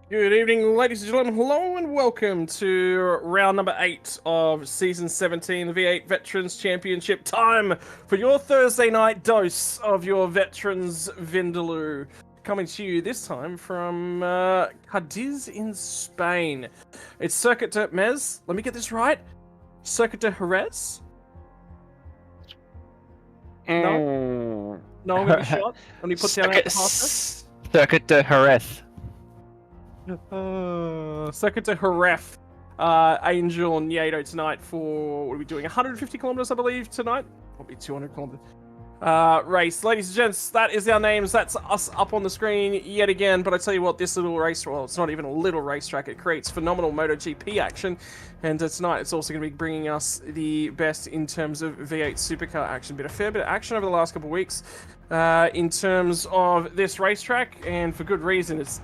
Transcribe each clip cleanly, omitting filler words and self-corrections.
Good evening, ladies and gentlemen. Hello and welcome to round number 8 of Season 17, the V8 Veterans Championship. Time for your Thursday night dose of your Veterans Vindaloo. Coming to you this time from Cadiz in Spain. It's Circuit de Mez. Let me get this right. Circuit de Jerez? No? No, I'm going to be shot. Let me put down that pasta. Circuit de Jerez. Circuit to Jerez. Angel and Yato tonight for, what are we doing, 150 kilometers, I believe, tonight? Probably 200 kilometers. Race. Ladies and gents, that is our names. That's us up on the screen yet again. But I tell you what, this little race, well, it's not even a little racetrack. It creates phenomenal MotoGP action. And tonight, it's also going to be bringing us the best in terms of V8 supercar action. Been a fair bit of action over the last couple of weeks in terms of this racetrack. And for good reason. It's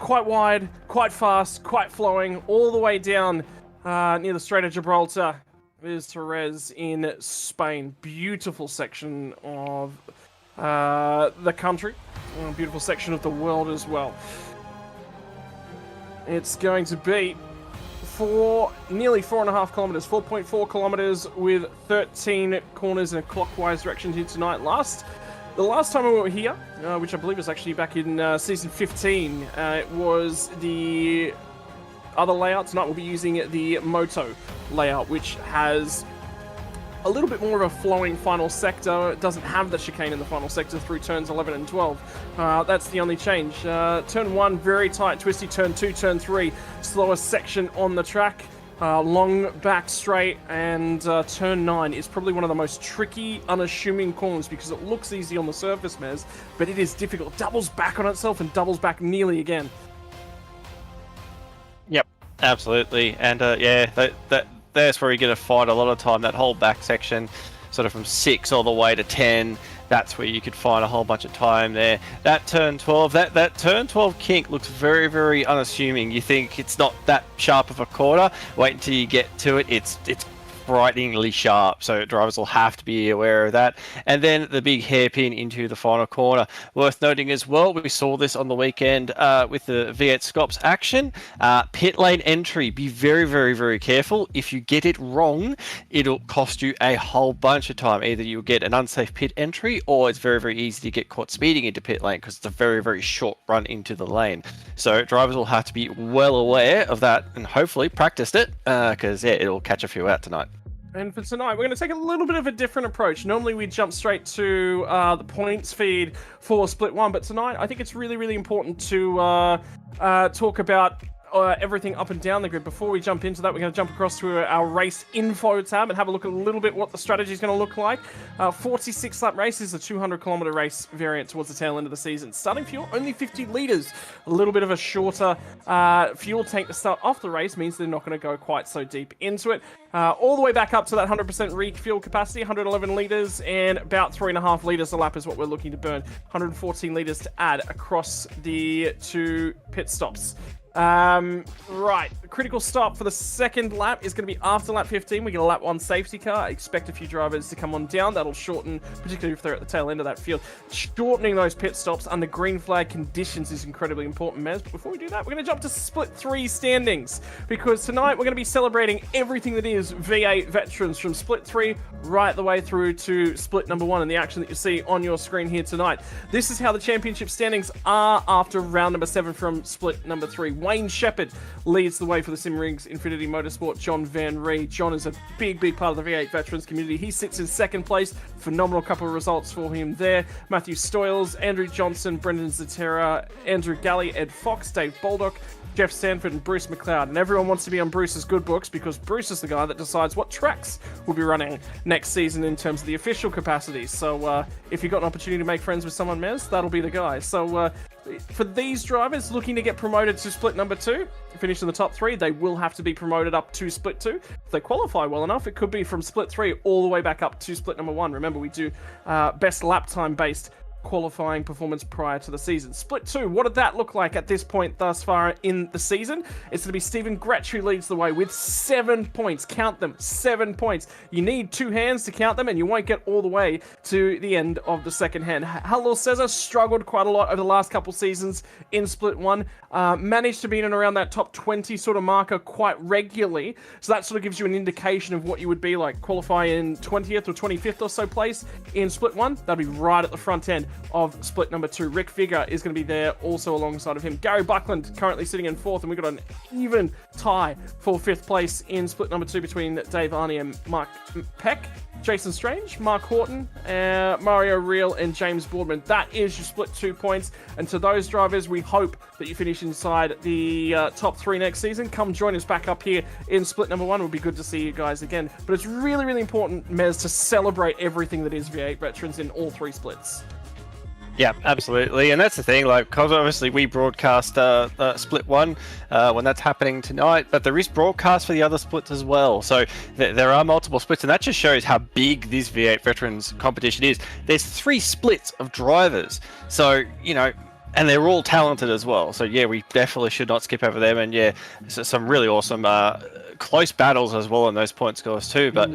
quite wide, quite fast, quite flowing, all the way down near the Strait of Gibraltar. There's Jerez in Spain. Beautiful section of the country. A beautiful section of the world as well. It's going to be for nearly 4.5 kilometers, 4.4 kilometers with 13 corners in a clockwise direction here tonight. The last time we were here, which I believe was actually back in Season 15, it was the other layout. Tonight we'll be using the Moto layout, which has a little bit more of a flowing final sector. It doesn't have the chicane in the final sector through turns 11 and 12. That's the only change. Turn 1, very tight, twisty. Turn 2, turn 3, slowest section on the track. Long back straight, and turn 9 is probably one of the most tricky, unassuming corners because it looks easy on the surface, Mez, but it is difficult. Doubles back on itself and doubles back nearly again. Yep, absolutely. And that's where you get to fight a lot of time. That whole back section, sort of from 6 all the way to 10. That's where you could find a whole bunch of time there. That turn 12, that turn 12 kink looks very, very unassuming. You think it's not that sharp of a corner. Wait until you get to it. It's frighteningly sharp, so drivers will have to be aware of that. And then the big hairpin into the final corner. Worth noting as well, we saw this on the weekend with the V8 Scops action. Pit lane entry, be very, very, very careful. If you get it wrong, it'll cost you a whole bunch of time. Either you'll get an unsafe pit entry, or it's very, very easy to get caught speeding into pit lane because it's a very, very short run into the lane. So drivers will have to be well aware of that and hopefully practiced it because it'll catch a few out tonight. And for tonight, we're going to take a little bit of a different approach. Normally, we jump straight to the points feed for Split 1, but tonight, I think it's really, really important to talk about everything up and down the grid. Before we jump into that, we're going to jump across to our race info tab and have a look at a little bit what the strategy is going to look like. 46 lap race is a 200 kilometer race variant towards the tail end of the season. Starting fuel, only 50 liters. A little bit of a shorter fuel tank to start off the race means they're not going to go quite so deep into it. All the way back up to that 100% refuel capacity, 111 liters, and about 3.5 liters a lap is what we're looking to burn. 114 liters to add across the 2 pit stops. Right, the critical stop for the second lap is going to be after lap 15. We get a lap 1 safety car. I expect a few drivers to come on down. That'll shorten, particularly if they're at the tail end of that field. Shortening those pit stops under green flag conditions is incredibly important, Mez. But before we do that, we're going to jump to Split 3 standings, because tonight we're going to be celebrating everything that is V8 Veterans from Split 3 right the way through to Split number 1 and the action that you see on your screen here tonight. This is how the championship standings are after round number 7 from Split number 3. Wayne Shepherd leads the way for the SimRigs Infinity Motorsport. John Van Ree. John is a big, big part of the V8 Veterans community. He sits in second place. Phenomenal couple of results for him there. Matthew Stoyles, Andrew Johnson, Brendan Zatera, Andrew Galley, Ed Fox, Dave Baldock, Jeff Sanford, and Bruce McLeod. And everyone wants to be on Bruce's good books because Bruce is the guy that decides what tracks will be running next season in terms of the official capacity. So if you've got an opportunity to make friends with someone, Mez, that'll be the guy. So for these drivers looking to get promoted to Split number 2, finish in the top 3, they will have to be promoted up to Split 2. If they qualify well enough, it could be from Split 3 all the way back up to Split number 1. Remember, we do best lap time based qualifying performance prior to the season. Split 2, what did that look like at this point thus far in the season? It's going to be Stephen Gretsch who leads the way with 7 points. Count them, 7 points. You need 2 hands to count them, and you won't get all the way to the end of the second hand. Halil Cesar struggled quite a lot over the last couple seasons in Split 1. Managed to be in and around that top 20 sort of marker quite regularly. So that sort of gives you an indication of what you would be like, qualify in 20th or 25th or so place in Split 1. That'd be right at the front end of split number 2. Rick Figure is going to be there also alongside of him. Gary Buckland currently sitting in 4th, and we've got an even tie for 5th place in split number 2 between Dave Arney and Mark Peck. Jason Strange, Mark Horton, Mario Reel, and James Boardman. That is your split 2 points. And to those drivers, we hope that you finish inside the top 3 next season. Come join us back up here in split number 1. It would be good to see you guys again. But it's really, really important, Mez, to celebrate everything that is V8 Veterans in all 3 splits. Yeah, absolutely, and that's the thing. Like, because obviously we broadcast Split 1 when that's happening tonight, but there is broadcast for the other splits as well. So there are multiple splits, and that just shows how big this V8 Veterans competition is. There's 3 splits of drivers, so you know, and they're all talented as well. So yeah, we definitely should not skip over them. And yeah, so some really awesome close battles as well on those point scores too. But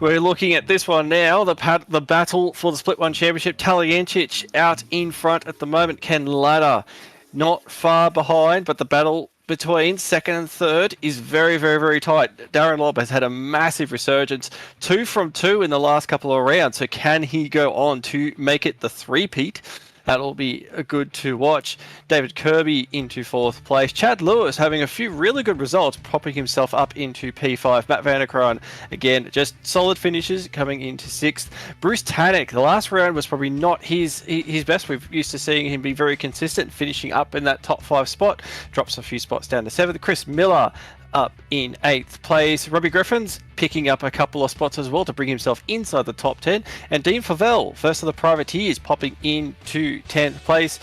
we're looking at this one now, the battle for the Split 1 Championship. Talyancic out in front at the moment. Ken Ladder not far behind, but the battle between second and third is very, very, very tight. Darren Lobb has had a massive resurgence, 2 from 2 in the last couple of rounds. So can he go on to make it the three-peat? That'll be good to watch. David Kirby into 4th place. Chad Lewis having a few really good results, popping himself up into P5. Matt Vanderkran, again, just solid finishes coming into 6th. Bruce Tannick, the last round was probably not his best. We're used to seeing him be very consistent, finishing up in that top 5 spot. Drops a few spots down to 7th. Chris Miller up in 8th place. Robbie Griffins picking up a couple of spots as well to bring himself inside the top 10. And Dean Favell, first of the privateers, popping into 10th place.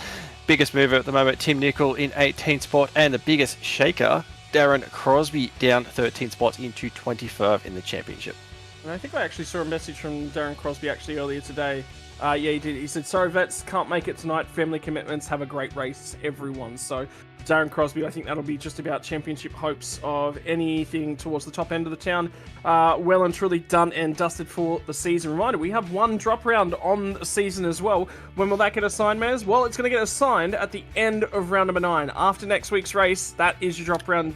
Biggest mover at the moment, Tim Nicol in 18th spot. And the biggest shaker, Darren Crosby, down 13 spots into 25 in the championship. And I think I actually saw a message from Darren Crosby actually earlier today. Yeah, he did. He said, sorry, vets, can't make it tonight. Family commitments. Have a great race, everyone. So Darren Crosby, I think that'll be just about championship hopes of anything towards the top end of the town. Well and truly done and dusted for the season. Reminder, we have 1 drop round on the season as well. When will that get assigned, Maz? Well, it's going to get assigned at the end of round number 9. After next week's race, that is your drop round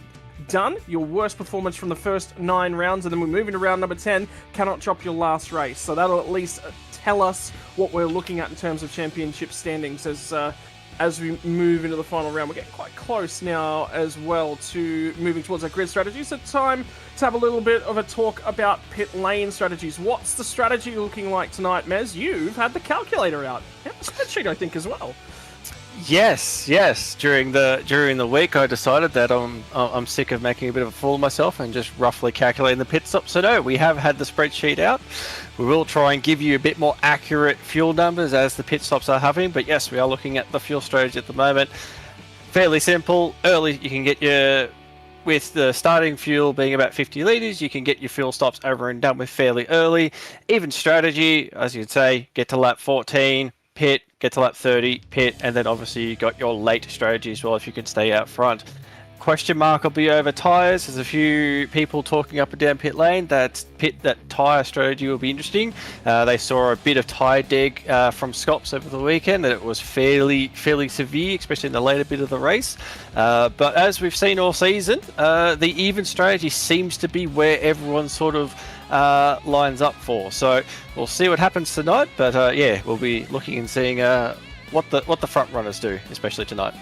done. Your worst performance from the first 9 rounds, and then we move into round number 10. Cannot drop your last race. So that'll at least tell us what we're looking at in terms of championship standings as we move into the final round. We're getting quite close now as well to moving towards our grid strategy. So time to have a little bit of a talk about pit lane strategies. What's the strategy looking like tonight, Mez? You've had the calculator out. And the spreadsheet, I think, as well. Yes. During the week, I decided that I'm sick of making a bit of a fool of myself and just roughly calculating the pit stop. So no, we have had the spreadsheet out. We will try and give you a bit more accurate fuel numbers as the pit stops are happening. But yes, we are looking at the fuel strategy at the moment. Fairly simple. Early, you can get with the starting fuel being about 50 litres, you can get your fuel stops over and done with fairly early. Even strategy, as you'd say, get to lap 14, pit, get to lap 30, pit, and then obviously you got your late strategy as well if you can stay out front. Question mark will be over tyres. There's a few people talking up and down pit lane that tyre strategy will be interesting. They saw a bit of tyre deg from Scops over the weekend, and it was fairly severe, especially in the later bit of the race. But as we've seen all season, the even strategy seems to be where everyone sort of lines up for. So we'll see what happens tonight. But yeah, we'll be looking and seeing what the front runners do, especially tonight.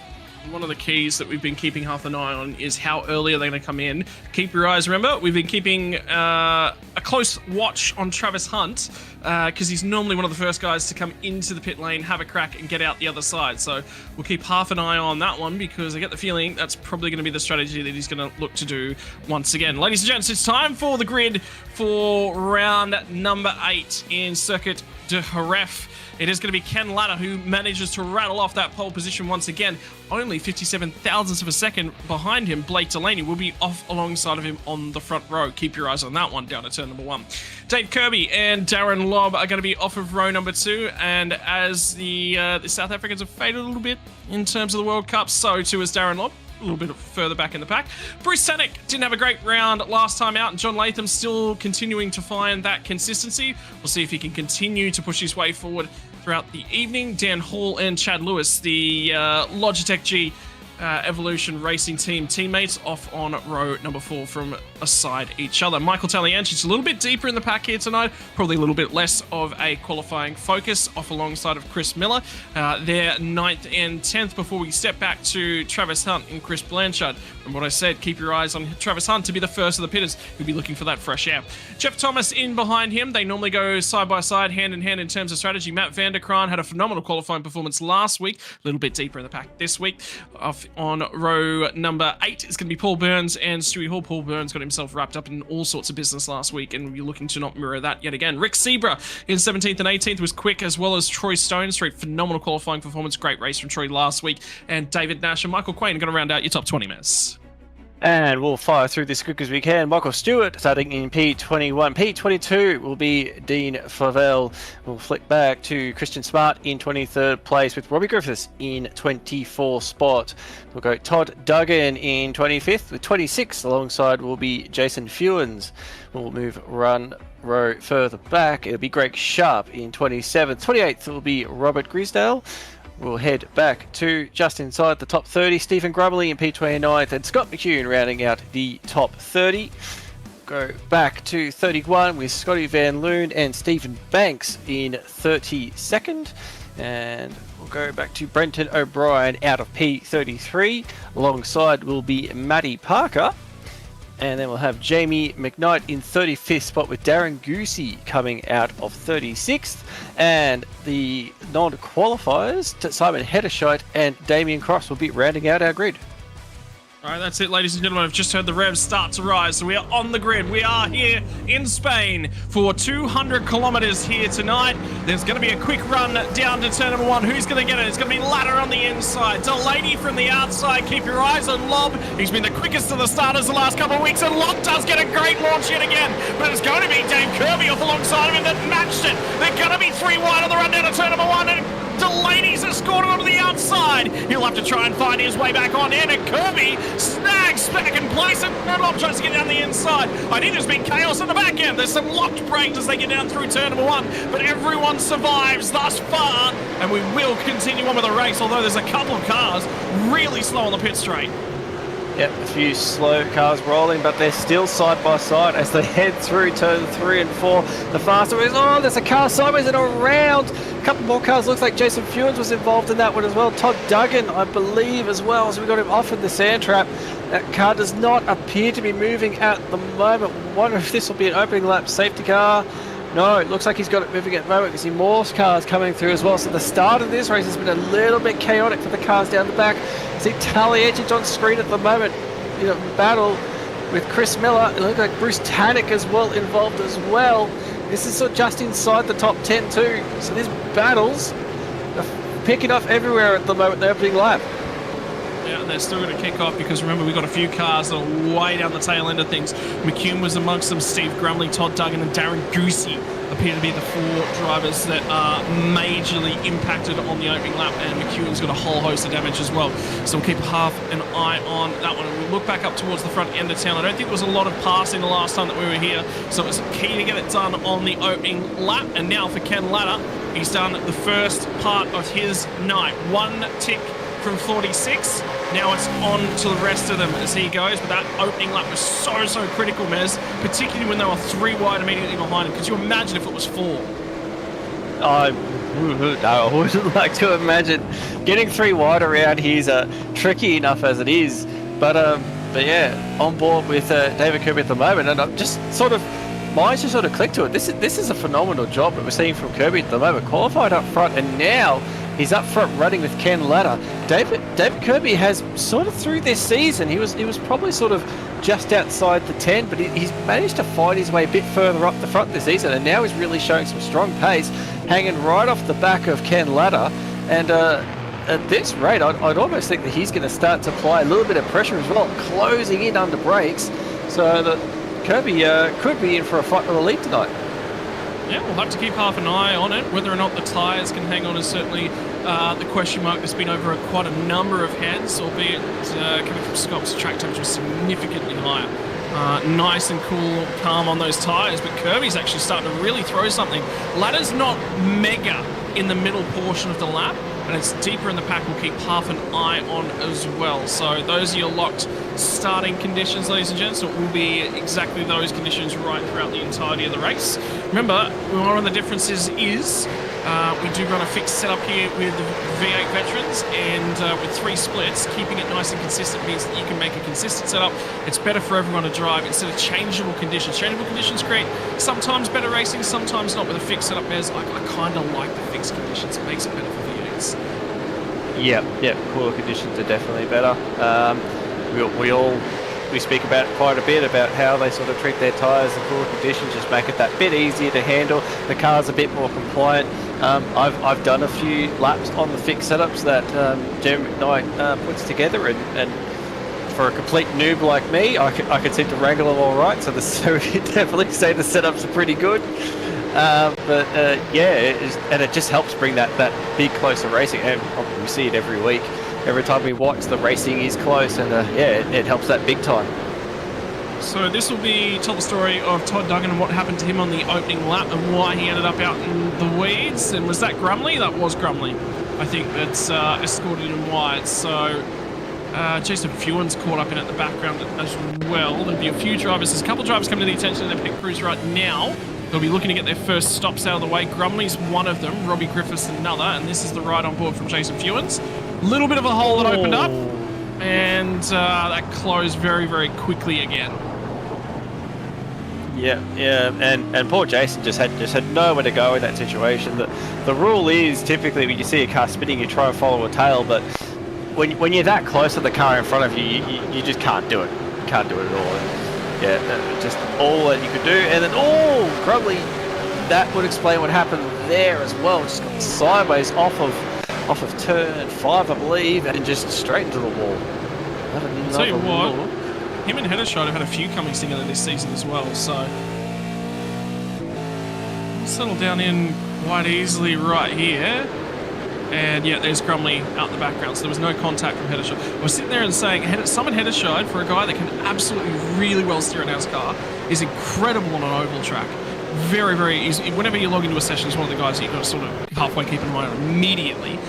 One of the keys that we've been keeping half an eye on is how early are they going to come in. Keep your eyes, remember, we've been keeping a close watch on Travis Hunt because he's normally one of the first guys to come into the pit lane, have a crack and get out the other side. So we'll keep half an eye on that one because I get the feeling that's probably going to be the strategy that he's going to look to do once again. Ladies and gents, it's time for the grid for round number 8 in Circuit de Jerez. It is going to be Ken Latta who manages to rattle off that pole position once again. Only 57 thousandths of a second behind him. Blake Delaney will be off alongside of him on the front row. Keep your eyes on that one down to turn number 1. Dave Kirby and Darren Lobb are going to be off of row number 2. And as the South Africans have faded a little bit in terms of the World Cup, so too is Darren Lobb. A little bit further back in the pack. Bruce Tanek didn't have a great round last time out, and John Latham still continuing to find that consistency. We'll see if he can continue to push his way forward throughout the evening. Dan Hall and Chad Lewis, the Logitech G Evolution Racing Team teammates, off on row number 4 from aside each other. Michael Taliancic a little bit deeper in the pack here tonight, probably a little bit less of a qualifying focus, off alongside of Chris Miller. They're 9th and 10th before we step back to Travis Hunt and Chris Blanchard. From what I said, keep your eyes on Travis Hunt to be the first of the pitters. We'll be looking for that fresh air. Jeff Thomas in behind him. They normally go side by side, hand in hand in terms of strategy. Matt van der Kraan had a phenomenal qualifying performance last week, a little bit deeper in the pack this week. Off on row number 8 is going to be Paul Burns and Stewie Hall. Paul Burns got himself wrapped up in all sorts of business last week, and we're looking to not mirror that yet again. Rick Sebra in 17th and 18th was quick, as well as Troy Stone Street. Phenomenal qualifying performance. Great race from Troy last week. And David Nash and Michael Quain are going to round out your top 20, Mez. And we'll fire through this quick as we can. Michael Stewart starting in P21. P22 will be Dean Favell. We'll flick back to Christian Smart in 23rd place with Robbie Griffiths in 24th spot. We'll go Todd Duggan in 25th with 26. Alongside will be Jason Fewens. We'll move one row further back. It'll be Greg Sharp in 27th. 28th will be Robert Grisdale. We'll head back to just inside the top 30. Stephen Grumley in P29th and Scott McCune rounding out the top 30. Go back to 31 with Scotty Van Loon and Stephen Banks in 32nd. And we'll go back to Brenton O'Brien out of P33. Alongside will be Matty Parker. And then we'll have Jamie McKnight in 35th spot with Darren Goosey coming out of 36th. And the non-qualifiers, Simon Hedderscheit and Damien Cross, will be rounding out our grid. All right, that's it, ladies and gentlemen. I've just heard the revs start to rise, so we are on the grid. We are here in Spain for 200 kilometers here tonight. There's going to be a quick run down to turn number 1. Who's going to get it? It's going to be Ladder on the inside. Delaney from the outside. Keep your eyes on Lobb. He's been the quickest of the starters the last couple of weeks, and Lobb does get a great launch yet again. But it's going to be Dave Kirby off alongside of him that matched it. They're going to be 3 wide on the run down to turn number 1, and Delaney's escorted him to the outside. He'll have to try and find his way back on in, and Kirby snags back in place, and Lobb tries to get down the inside. I think there's been chaos in the back end. There's some locked brakes as they get down through turn number 1, but everyone survives thus far, and we will continue on with the race, although there's a couple of cars really slow on the pit straight. Yep, a few slow cars rolling, but they're still side by side as they head through turn 3 and 4. The faster is, oh, there's a car sideways and around. A couple more cars. Looks like Jason Fewens was involved in that one as well. Todd Duggan, I believe, as well. So we got him off in the sand trap. That car does not appear to be moving at the moment. Wonder if this will be an opening lap safety car. No, it looks like he's got it moving at the moment. You see more cars coming through as well. So the start of this race has been a little bit chaotic for the cars down the back. See Taliancic on screen at the moment, battle with Chris Miller. It looks like Bruce Tanek as well involved as well. This is sort of just inside the top 10 too. So these battles are picking up everywhere at the moment, the opening lap. Yeah, and they're still going to kick off because remember, we've got a few cars that are way down the tail end of things. McCune was amongst them, Steve Grumley, Todd Duggan, and Darren Goosey appear to be the 4 drivers that are majorly impacted on the opening lap, and McCune's got a whole host of damage as well. So we'll keep half an eye on that one. And we'll look back up towards the front end of town. I don't think there was a lot of passing the last time that we were here, so it was key to get it done on the opening lap. And now for Ken Latta, he's done the first part of his night. 1 tick from 46. Now it's on to the rest of them as he goes, but that opening lap was so critical, Mez, particularly when they were 3 wide immediately behind him. Could you imagine if it was 4? No, I wouldn't like to imagine. Getting 3 wide around here is tricky enough as it is, but yeah, on board with David Kirby at the moment, and I'm just sort of, minds just sort of clicked to it. This is a phenomenal job that we're seeing from Kirby at the moment. Qualified up front, and now he's up front running with Ken Latta. David Kirby has sort of through this season, he was probably sort of just outside the 10, but he's managed to find his way a bit further up the front this season, and now he's really showing some strong pace. hanging right off the back of Ken Latta, and at this rate, I'd almost think that he's going to start to apply a little bit of pressure as well, closing in under brakes, so that Kirby could be in for a fight for the lead tonight. Yeah, we'll have to keep half an eye on it. Whether or not the tyres can hang on is certainly the question mark that's been over quite a number of heads, albeit coming from Scott's track temperature was significantly higher. Nice and cool, calm on those tyres, but Kirby's actually starting to really throw something. Ladder's not mega in the middle portion of the lap, and it's deeper in the pack. We'll keep half an eye on as well. So those are your locked starting conditions, ladies and gents. So it will be exactly those conditions right throughout the entirety of the race. Remember, one of the differences is we do run a fixed setup here with V8 veterans, and with 3 splits, keeping it nice and consistent means that you can make a consistent setup. It's better for everyone to drive instead of changeable conditions. Changeable conditions create sometimes better racing, sometimes not. With a fixed setup, I kind of like the fixed conditions. It makes it better for V8s. Yeah, cooler conditions are definitely better. We speak about quite a bit about how they sort of treat their tyres and cooler conditions, just make it that bit easier to handle. The car's a bit more compliant. I've done a few laps on the fixed setups that Jeremy Knight puts together, and for a complete noob like me, I could seem to wrangle them all right. So we definitely say the setups are pretty good. And it just helps bring that big closer racing, and we see it every week. Every time we watch, the racing is close, and it helps that big time. So this will tell the story of Todd Duggan and what happened to him on the opening lap and why he ended up out in the weeds. And was that Grumley? That was Grumley. I think that's escorted him wide. So Jason Fewen's caught up in at the background as well. There'll be a few drivers. There's a couple of drivers coming to the attention of their pit crews right now. They'll be looking to get their first stops out of the way. Grumley's one of them, Robbie Griffiths another, and this is the ride on board from Jason Fewens. Little bit of a hole that opened up, and that closed very, very quickly again. Yeah, and poor Jason just had nowhere to go in that situation. The rule is typically when you see a car spinning, you try and follow a tail, but when you're that close to the car in front of you, you just can't do it. You can't do it at all. Yeah, just all that you could do, and then Grumley, that would explain what happened there as well. Just got sideways off of turn 5, I believe, and just straight into the wall. I'll tell you what, him and Heddershot have had a few comings together this season as well, so we'll settle down in quite easily right here. And yeah, there's Grumley out in the background, so there was no contact from Heddershot. I was sitting there and saying, Simon Heddershot, for a guy that can absolutely really well steer a NASCAR, is incredible on an oval track. Very, very easy. Whenever you log into a session, he's one of the guys that you've got to sort of halfway keep in mind immediately.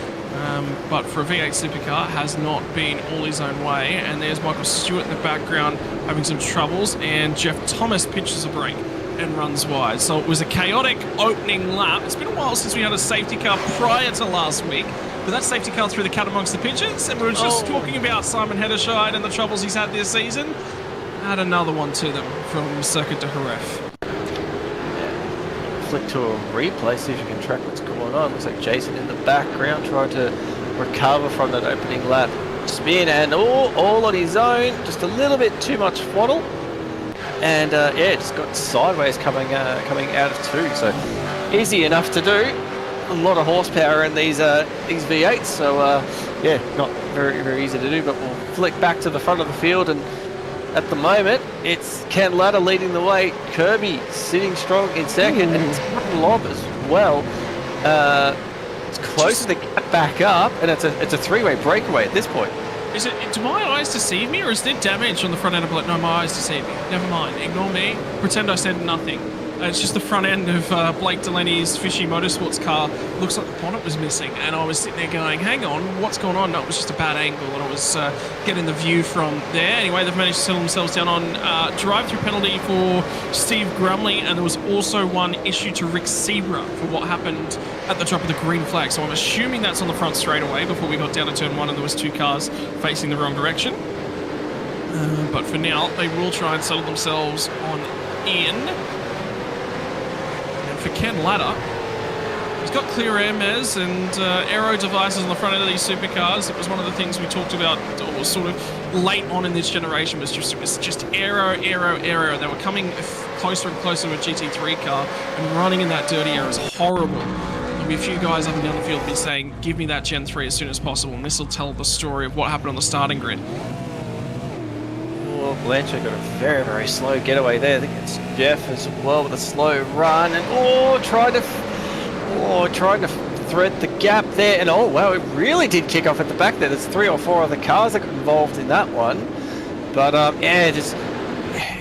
But for a V8 supercar, has not been all his own way. And there's Michael Stewart in the background having some troubles, and Jeff Thomas pitches a break and runs wide. So it was a chaotic opening lap. It's been a while since we had a safety car prior to last week, but that safety car threw the cat amongst the pigeons, and we were just talking about Simon Heddershide and the troubles he's had this season. Add another one to them from Circuit de Jerez. Flick to a replay, see if you can track what's going on. Looks like Jason in the background trying to recover from that opening lap spin, and all on his own, just a little bit too much throttle. And just got sideways coming out of 2, so easy enough to do. A lot of horsepower in these V8s, so not very, very easy to do. But we'll flick back to the front of the field, and at the moment it's Ken Latta leading the way, Kirby sitting strong in second, and it's Martin Lobb as well. It's close to get back up, and it's a 3-way breakaway at this point. Do my eyes deceive me, or is there damage on the front end of it? No, my eyes deceive me. Never mind. Ignore me. Pretend I said nothing. It's just the front end of Blake Delaney's Fishy Motorsports car. Looks like the bonnet was missing, and I was sitting there going, hang on, what's going on? No, it was just a bad angle, and I was getting the view from there. Anyway, they've managed to settle themselves down on drive-through penalty for Steve Grumley, and there was also one issue to Rick Sebra for what happened at the drop of the green flag. So I'm assuming that's on the front straightaway before we got down to turn 1 and there was 2 cars facing the wrong direction. But for now, they will try and settle themselves on in. For Ken Latta, he's got clear air mez and aero devices on the front end of these supercars. It was one of the things we talked about, or sort of late on in this generation, was just aero. They were coming closer and closer to a GT3 car, and running in that dirty air is horrible. there'll be a few guys up and down the field be saying, give me that Gen 3 as soon as possible, and this will tell the story of what happened on the starting grid. Oh, Blanchard got a very, very slow getaway there. I think it's Jeff as well with a slow run, and trying to thread the gap there, and oh wow, it really did kick off at the back there. There's 3 or 4 other cars that got involved in that one, but yeah, just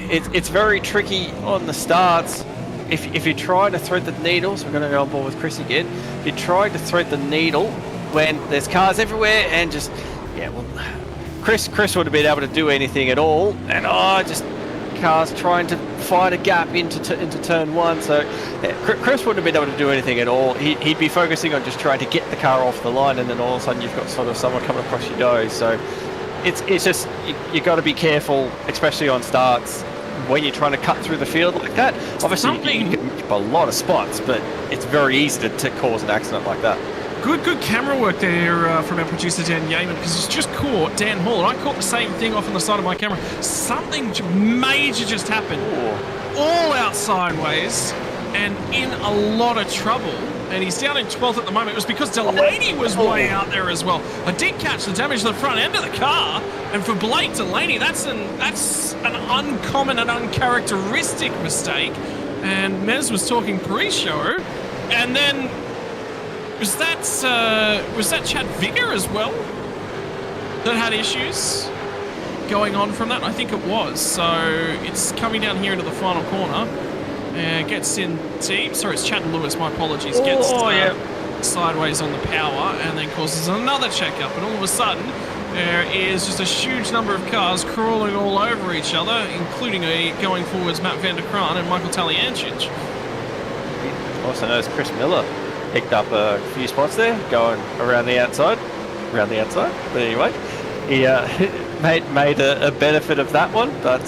it's very tricky on the starts. If you're trying to thread the needle, so we're going to go on board with Chris again. If you're trying to thread the needle when there's cars everywhere, and just Chris would have been able to do anything at all, and just cars trying to find a gap into turn 1. So Chris wouldn't have been able to do anything at all. He'd be focusing on just trying to get the car off the line, and then all of a sudden you've got sort of someone coming across your nose. So it's just you got to be careful, especially on starts, when you're trying to cut through the field like that. Obviously you can keep a lot of spots, but it's very easy to cause an accident like that. Good camera work there from our producer Dan Yeaman, because it's just caught Dan Hall, and I caught the same thing off on the side of my camera. Something major just happened. All out sideways and in a lot of trouble, and he's down in 12th at the moment. It was because Delaney was way out there as well. I did catch the damage to the front end of the car, and for Blake Delaney, that's an uncommon and uncharacteristic mistake. And Mez was talking pre-show, and then was that Chad Vigor as well that had issues going on from that? I think it was. So it's coming down here into the final corner. Gets in deep. Sorry, it's Chad Lewis. My apologies. Gets sideways on the power, and then causes another checkup. And all of a sudden, there is just a huge number of cars crawling all over each other, including going forwards Matt van der Kraan and Michael Taliancic. Also knows Chris Miller picked up a few spots there, going around the outside. But anyway, he made a benefit of that one. But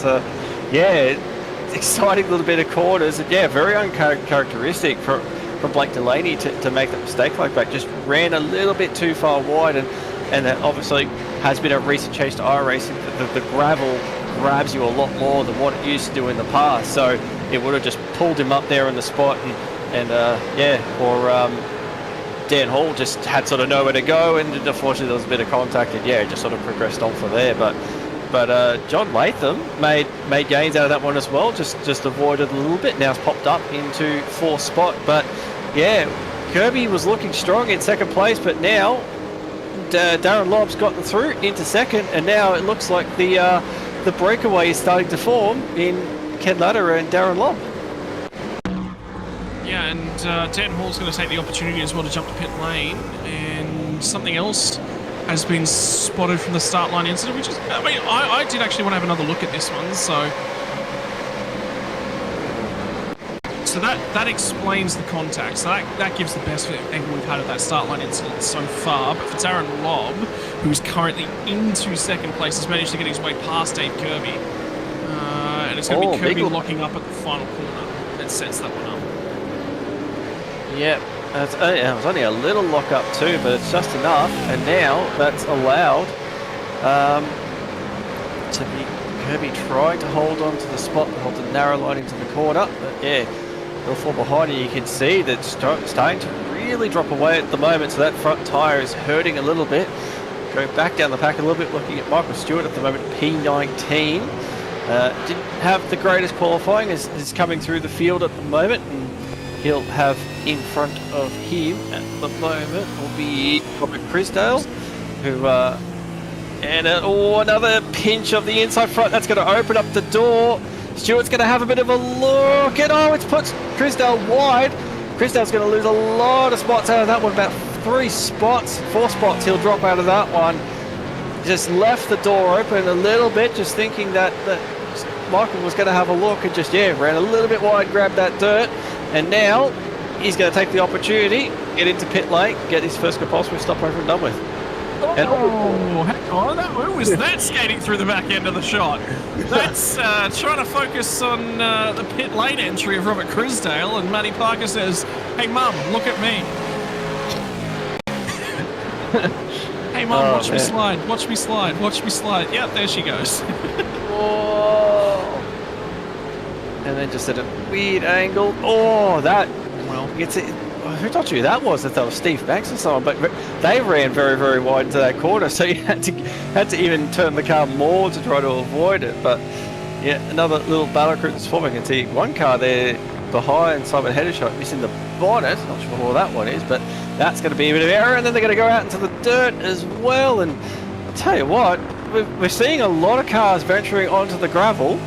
exciting little bit of corners, and very uncharacteristic for Blake Delaney to make that mistake like that. Just ran a little bit too far wide, and that obviously has been a recent change to iRacing. The gravel grabs you a lot more than what it used to do in the past, so it would have just pulled him up there in the spot, Dan Hall just had sort of nowhere to go, and unfortunately there was a bit of contact, and just sort of progressed on from there. But John Latham made gains out of that one as well, just avoided a little bit. Now it's popped up into 4th spot, but Kirby was looking strong in 2nd place, but now Darren Lobb's gotten through into 2nd, and now it looks like the breakaway is starting to form in Ken Latter and Darren Lobb. Yeah, and Dan Hall's going to take the opportunity as well to jump to pit lane, and something else has been spotted from the start line incident, which is, I did actually want to have another look at this one, so that explains the contact. So that gives the best angle we've had of that start line incident so far. But for Darren Lobb, who's currently into 2nd place, has managed to get his way past Dave Kirby, and it's going to be Kirby locking up at the final corner that sets that one up. Yep. It was only a little lock up too, but it's just enough, and now that's allowed to be Kirby trying to hold on to the spot, hold the narrow line into the corner, but real far behind you can see that it's starting to really drop away at the moment, so that front tyre is hurting a little bit. Going back down the pack a little bit, looking at Michael Stewart at the moment, P19. Didn't have the greatest qualifying, is coming through the field at the moment, and he'll have in front of him at the moment will be Robert Crisdale, who another pinch of the inside front. That's going to open up the door. Stewart's going to have a bit of a look, and it puts Crisdale wide. Crisdale's going to lose a lot of spots out of that one, about 4 spots he'll drop out of that one. Just left the door open a little bit, just thinking that Michael was going to have a look, and just ran a little bit wide, grabbed that dirt. And now he's going to take the opportunity, get into pit lane, get his first compulsory stop over and done with. Hang on. Who was that skating through the back end of the shot? That's trying to focus on the pit lane entry of Robert Crisdale, and Matty Parker says, "Hey, Mum, look at me." Hey, Mum, watch me slide. Watch me slide. Watch me slide. Yep, there she goes. And then just at a weird angle. Gets it. who told you who that was? That was Steve Banks or someone, but they ran very, very wide into that corner, so you had to even turn the car more to try to avoid it. But yeah, another little battle cruise this form. I can see one car there behind Simon Headershot missing the bonnet. Not sure what that one is, but that's going to be a bit of error, and then they're going to go out into the dirt as well. And I'll tell you what, we're seeing a lot of cars venturing onto the gravel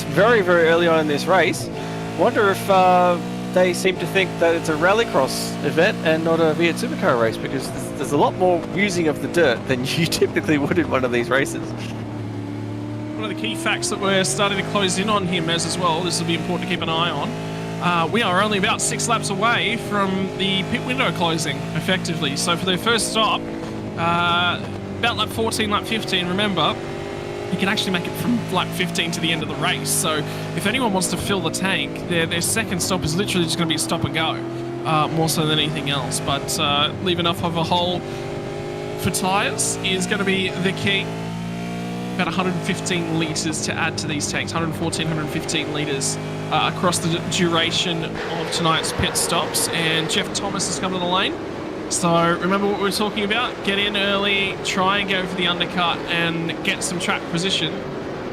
very, very early on in this race. Wonder if they seem to think that it's a rallycross event and not a V8 Supercar race, because there's a lot more using of the dirt than you typically would in one of these races. One of the key facts that we're starting to close in on here, Mez, as well, this will be important to keep an eye on. We are only about 6 laps away from the pit window closing, effectively. So for their first stop, about lap 14, lap 15, remember, you can actually make it from lap 15 to the end of the race. So if anyone wants to fill the tank, their second stop is literally just going to be a stop and go, more so than anything else. But leave enough of a hole for tyres is going to be the key. About 115 litres to add to these tanks, 114, 115 litres across the duration of tonight's pit stops. And Jeff Thomas has come to the lane. So remember what we were talking about? Get in early, try and go for the undercut and get some track position.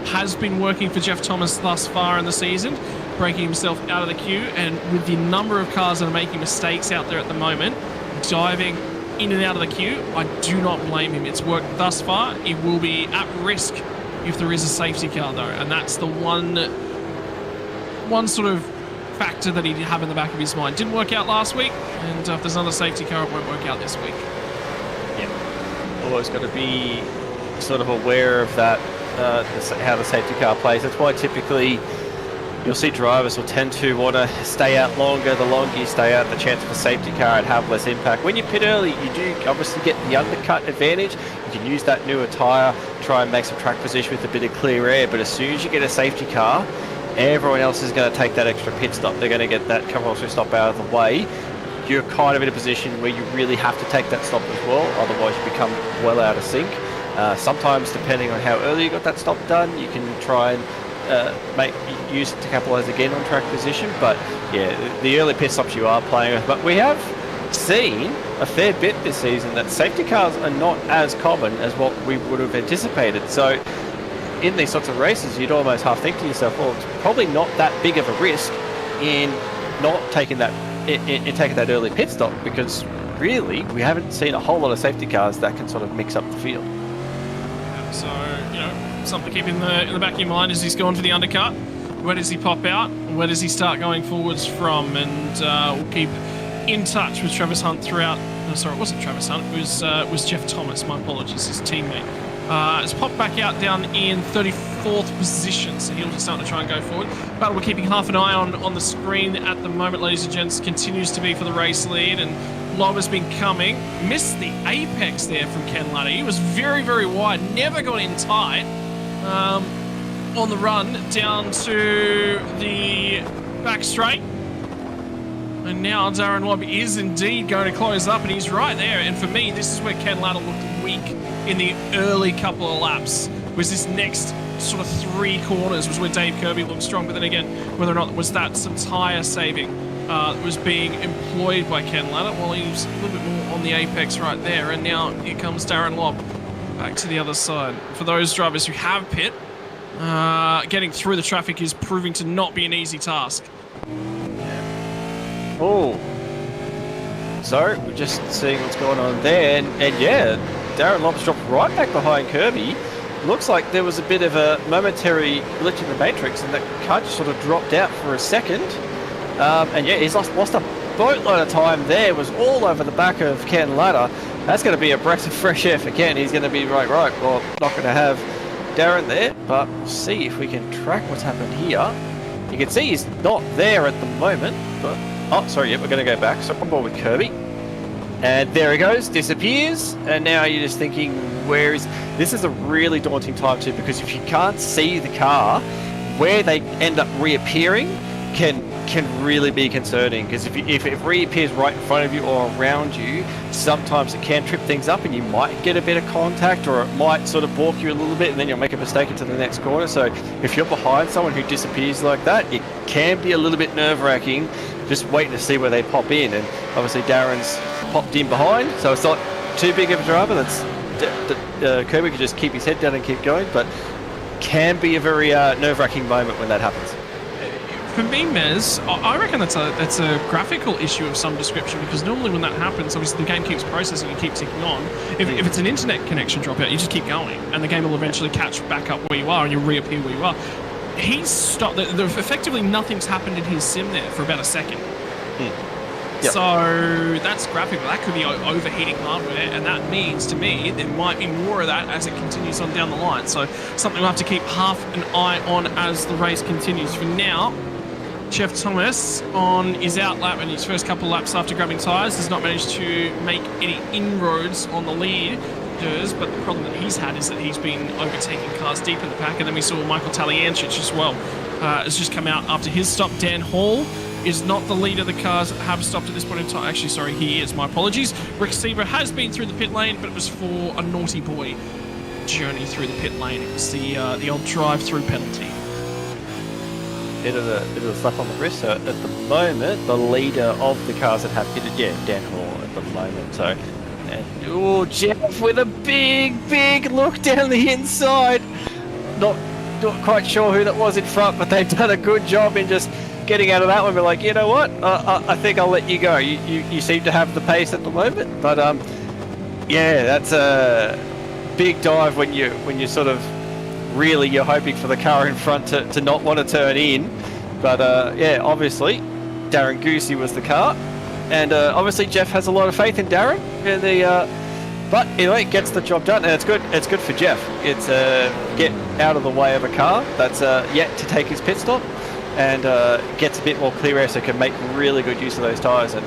Has been working for Jeff Thomas thus far in the season, breaking himself out of the queue, and with the number of cars that are making mistakes out there at the moment, diving in and out of the queue, I do not blame him. It's worked thus far. It will be at risk if there is a safety car though, and that's the one sort of factor that he'd have in the back of his mind. Didn't work out last week, and if there's another safety car, it won't work out this week. Yeah, always got to be sort of aware of that, how the safety car plays. That's why typically you'll see drivers will tend to want to stay out longer. The longer you stay out, the chance of a safety car and have less impact. When you pit early, you do obviously get the undercut advantage. You can use that newer tyre, try and make some track position with a bit of clear air, but as soon as you get a safety car, everyone else is going to take that extra pit stop. They're going to get that compulsory stop out of the way. You're kind of in a position where you really have to take that stop as well, otherwise you become well out of sync. Sometimes, depending on how early you got that stop done, you can try and use it to capitalise again on track position. But yeah, the early pit stops you are playing with. But we have seen a fair bit this season that safety cars are not as common as what we would have anticipated. So in these sorts of races, you'd almost half think to yourself, well, it's probably not that big of a risk in not taking that taking that early pit stop, because really we haven't seen a whole lot of safety cars that can sort of mix up the field. So, you know, something to keep in the back of your mind as he's going for the undercut. Where does he pop out? Where does he start going forwards from? And we'll keep in touch with Travis Hunt throughout. No, sorry, it wasn't Travis Hunt. It was Jeff Thomas. My apologies, his teammate. Has popped back out down in 34th position, so he'll just start to try and go forward. But we're keeping half an eye on the screen at the moment, ladies and gents. Continues to be for the race lead, and Lob has been coming. Missed the apex there from Ken Latta. He was very, very wide, never got in tight on the run down to the back straight. And now Darren Lobb is indeed going to close up, and he's right there. And for me, this is where Ken Latta looked weak in the early couple of laps. Was this next sort of 3 corners was where Dave Kirby looked strong. But then again, whether or not was that some tyre saving was being employed by Ken Latta, while he was a little bit more on the apex right there. And now here comes Darren Lobb back to the other side. For those drivers who have pit, getting through the traffic is proving to not be an easy task. Oh, so we're just seeing what's going on there, and yeah, Darren Lobb's dropped right back behind Kirby. Looks like there was a bit of a momentary glitch in the matrix, and that car just sort of dropped out for a second. And yeah, he's lost a boatload of time there. Was all over the back of Ken Latta. That's going to be a breath of fresh air for Ken. He's going to be right. Well, not going to have Darren there, but we'll see if we can track what's happened here. You can see he's not there at the moment, but oh, sorry, yeah, we're going to go back. So I'm on board with Kirby. And there he goes, disappears. And now you're just thinking, where is... This is a really daunting time too, because if you can't see the car, where they end up reappearing can really be concerning. Because if it reappears right in front of you or around you, sometimes it can trip things up and you might get a bit of contact, or it might sort of balk you a little bit and then you'll make a mistake into the next corner. So if you're behind someone who disappears like that, it can be a little bit nerve-wracking just waiting to see where they pop in. And obviously Darren's popped in behind, so it's not too big of a driver. That's Kirby could just keep his head down and keep going, but can be a very nerve-wracking moment when that happens. For me, Mez, I reckon that's a graphical issue of some description, because normally when that happens, obviously the game keeps processing and keeps ticking on. If it's an internet connection dropout, you just keep going, and the game will eventually catch back up where you are, and you'll reappear where you are. He's stopped. Effectively, nothing's happened in his sim there for about a second. Yep. So that's graphical. That could be overheating hardware, and that means, to me, there might be more of that as it continues on down the line. So something we'll have to keep half an eye on as the race continues. For now, Jeff Thomas on his out lap and his first couple of laps after grabbing tyres has not managed to make any inroads on the leaders, but the problem that he's had is that he's been overtaking cars deep in the pack. And then we saw Michael Taliancic as well has just come out after his stop. Dan Hall is not the leader. The cars have stopped at this point in time. Actually, sorry, he is. My apologies. Rick Seaver has been through the pit lane, but it was for a naughty boy journey through the pit lane. It was the old drive-through penalty. Bit of a slap on the wrist. So at the moment, the leader of the cars that have pitted, Dan Hall at the moment. So, and Jeff with a big look down the inside. Not quite sure who that was in front, but they've done a good job in just getting out of that one. We're like, you know what? I think I'll let you go. You seem to have the pace at the moment, but yeah, that's a big dive when you sort of really you're hoping for the car in front to not want to turn in. But yeah, obviously Darren Goosey was the car, and obviously Jeff has a lot of faith in Darren, and but anyway, gets the job done, and it's good for Jeff. It's get out of the way of a car that's yet to take his pit stop, and gets a bit more clear air so can make really good use of those tyres. And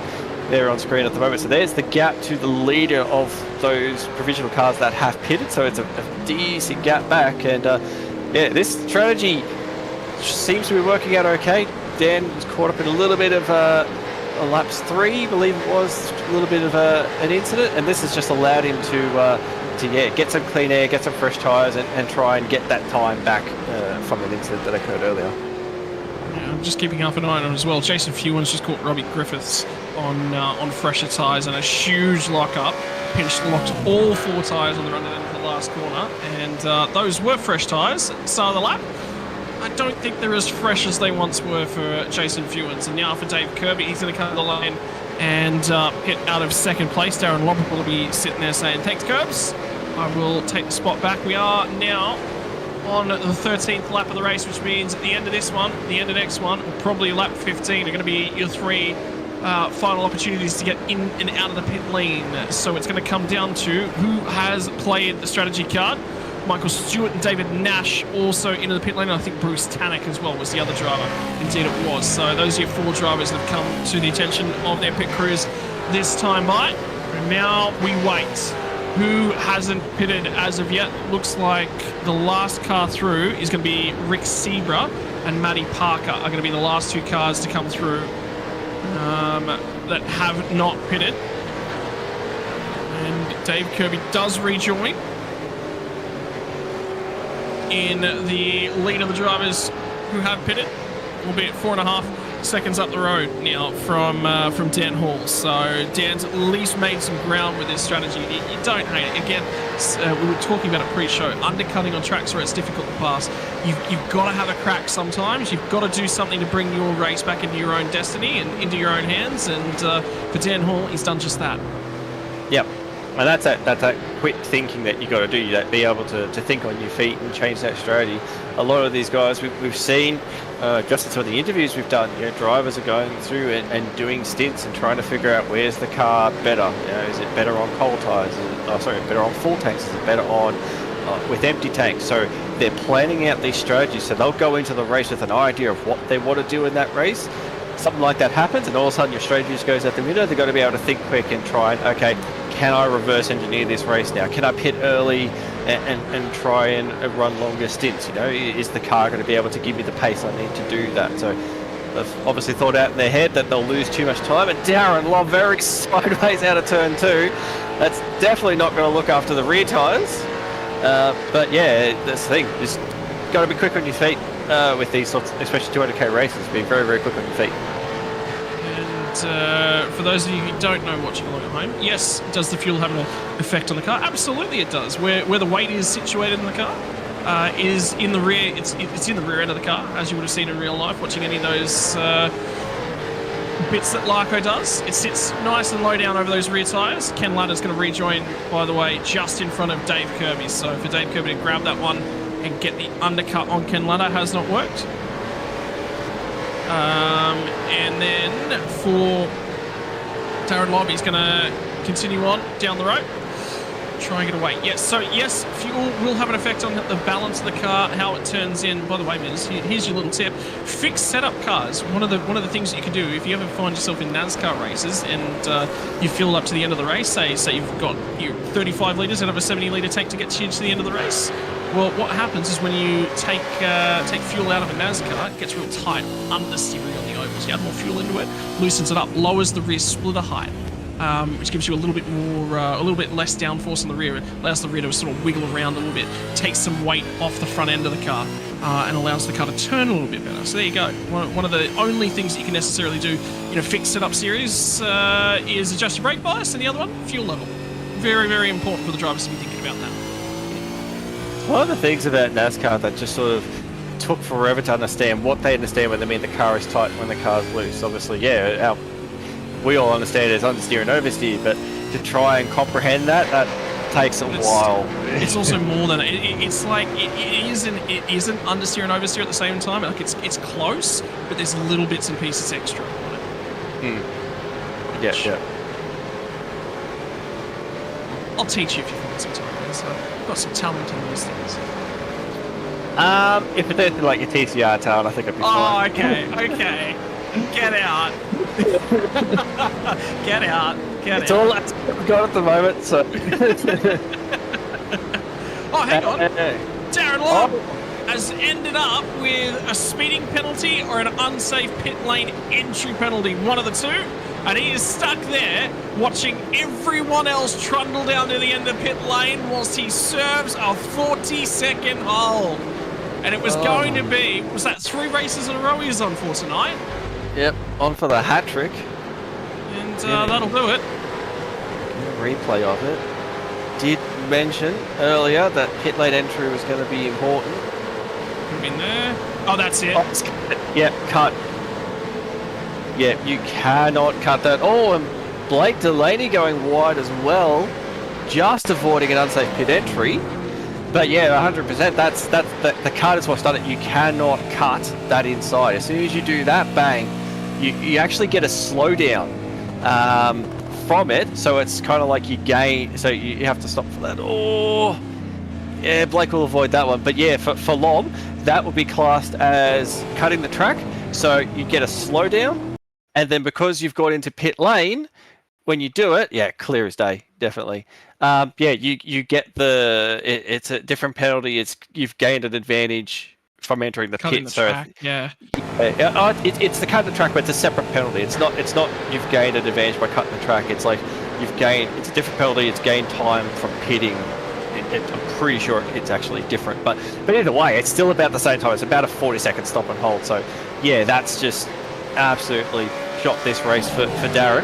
they're on screen at the moment. So there's the gap to the leader of those provisional cars that have pitted. So it's a decent gap back. And yeah, this strategy seems to be working out okay. Dan was caught up in a little bit of laps 3, I believe it was, a little bit of an incident. And this has just allowed him to get some clean air, get some fresh tyres, and try and get that time back from an incident that occurred earlier. Yeah, I'm just keeping half an eye on him as well. Jason Fewens just caught Robbie Griffiths on fresher tyres and a huge lock-up. Locked all 4 tyres on the run into the last corner, and those were fresh tyres at the start of the lap. I don't think they're as fresh as they once were for Jason Fewens. And now for Dave Kirby, he's going to come to the lane and hit out of second place. Darren Lobber will be sitting there saying, "Thanks, Curbs. I will take the spot back." We are now on the 13th lap of the race, which means at the end of this one, the end of next one, or probably lap 15, are going to be your 3 final opportunities to get in and out of the pit lane. So it's going to come down to who has played the strategy card. Michael Stewart and David Nash also into the pit lane. And I think Bruce Tannock as well was the other driver. Indeed it was. So those are your 4 drivers that have come to the attention of their pit crews this time by. And now we wait. Who hasn't pitted as of yet? Looks like the last car through is going to be Rick Sebra and Matty Parker are going to be the last 2 cars to come through that have not pitted. And Dave Kirby does rejoin in the lead of the drivers who have pitted, albeit 4.5 seconds up the road now from Dan Hall. So Dan's at least made some ground with this strategy. You don't hate it. Again, we were talking about it pre-show. Undercutting on tracks where it's difficult to pass. You've got to have a crack sometimes. You've got to do something to bring your race back into your own destiny and into your own hands. And for Dan Hall, he's done just that. Yep. And that's that quick thinking that you got to do, that be able to think on your feet and change that strategy. A lot of these guys we've seen, just in some of the interviews we've done, drivers are going through and doing stints and trying to figure out where's the car better. Is it better on cold tyres? Better on full tanks? Is it better on with empty tanks? So they're planning out these strategies. So they'll go into the race with an idea of what they want to do in that race. Something like that happens, and all of a sudden your strategy just goes out the window. They've got to be able to think quick and try and, okay, can I reverse engineer this race now? Can I pit early and try and run longer stints? Is the car going to be able to give me the pace I need to do that? So they've obviously thought out in their head that they'll lose too much time. And Darren Love very sideways out of turn 2. That's definitely not going to look after the rear tyres. But yeah, that's the thing. Just got to be quick on your feet with these sorts, especially 200k races. Be very, very quick on your feet. for those of you who don't know watching along at home, yes, does the fuel have an effect on the car? Absolutely it does. Where the weight is situated in the car is in the rear. It's in the rear end of the car, as you would have seen in real life, watching any of those bits that Larko does. It sits nice and low down over those rear tyres. Ken Ladder's going to rejoin, by the way, just in front of Dave Kirby. So for Dave Kirby to grab that one and get the undercut on Ken Ladder has not worked. And then for Darren Lobb, he's going to continue on down the road. Try and get away. Yes, so yes, fuel will have an effect on the balance of the car, how it turns in. By the way, Miz, here's your little tip. Fixed setup cars. One of the things that you can do if you ever find yourself in NASCAR races and you fill up to the end of the race, say you've got your 35 litres out of a 70 litre tank to get you to the end of the race. Well, what happens is when you take fuel out of a NASCAR, it gets real tight understeering on the ovals. You add more fuel into it, loosens it up, lowers the rear splitter height. Which gives you a little bit more, a little bit less downforce on the rear. It allows the rear to sort of wiggle around a little bit, takes some weight off the front end of the car, and allows the car to turn a little bit better. So there you go. One of the only things that you can necessarily do in a fixed setup series is adjust your brake bias, and the other one, fuel level. Very, very important for the drivers to be thinking about that. One of the things about NASCAR that just sort of took forever to understand what they understand when they mean the car is tight when the car's loose. Obviously, yeah, we all understand it's understeer and oversteer, but to try and comprehend that takes a while. It's also more than it's like it isn't understeer and oversteer at the same time. Like it's close, but there's little bits and pieces extra on it. Yeah. I'll teach you if you find some time. So I've got some talent in those things. If it's anything like your TCR talent, I think it'd be fine. Oh, okay. Get out. Get out. It's all I've got at the moment, so. Oh, hang on. Darren Long has ended up with a speeding penalty or an unsafe pit lane entry penalty, one of the two. And he is stuck there watching everyone else trundle down to the end of pit lane whilst he serves a 40-second hole. And it was going to be, was that 3 races in a row he was on for tonight? Yep, on for the hat trick. And that'll do it. Replay of it. Did mention earlier that pit lane entry was going to be important. Could have been there. Oh, that's it. Yep, cut. Yep, you cannot cut that. Oh, and Blake Delaney going wide as well, just avoiding an unsafe pit entry. But yeah, 100%. That's the cut is what's done it. You cannot cut that inside. As soon as you do that, bang, you actually get a slowdown from it. So it's kind of like you gain. So you have to stop for that. Oh, yeah, Blake will avoid that one. But yeah, for Lob, that would be classed as cutting the track. So you get a slowdown, and then because you've got into pit lane, when you do it, yeah, clear as day, definitely. Yeah, you get it's a different penalty. You've gained an advantage from entering the cutting pit. The track, yeah. It's the cutting the track, but it's a separate penalty. It's not you've gained an advantage by cutting the track. It's like you've gained. It's a different penalty. It's gained time from pitting. I'm pretty sure it's actually different, but either way, it's still about the same time. It's about a 40-second stop and hold. So yeah, that's just absolutely shot this race for Darren.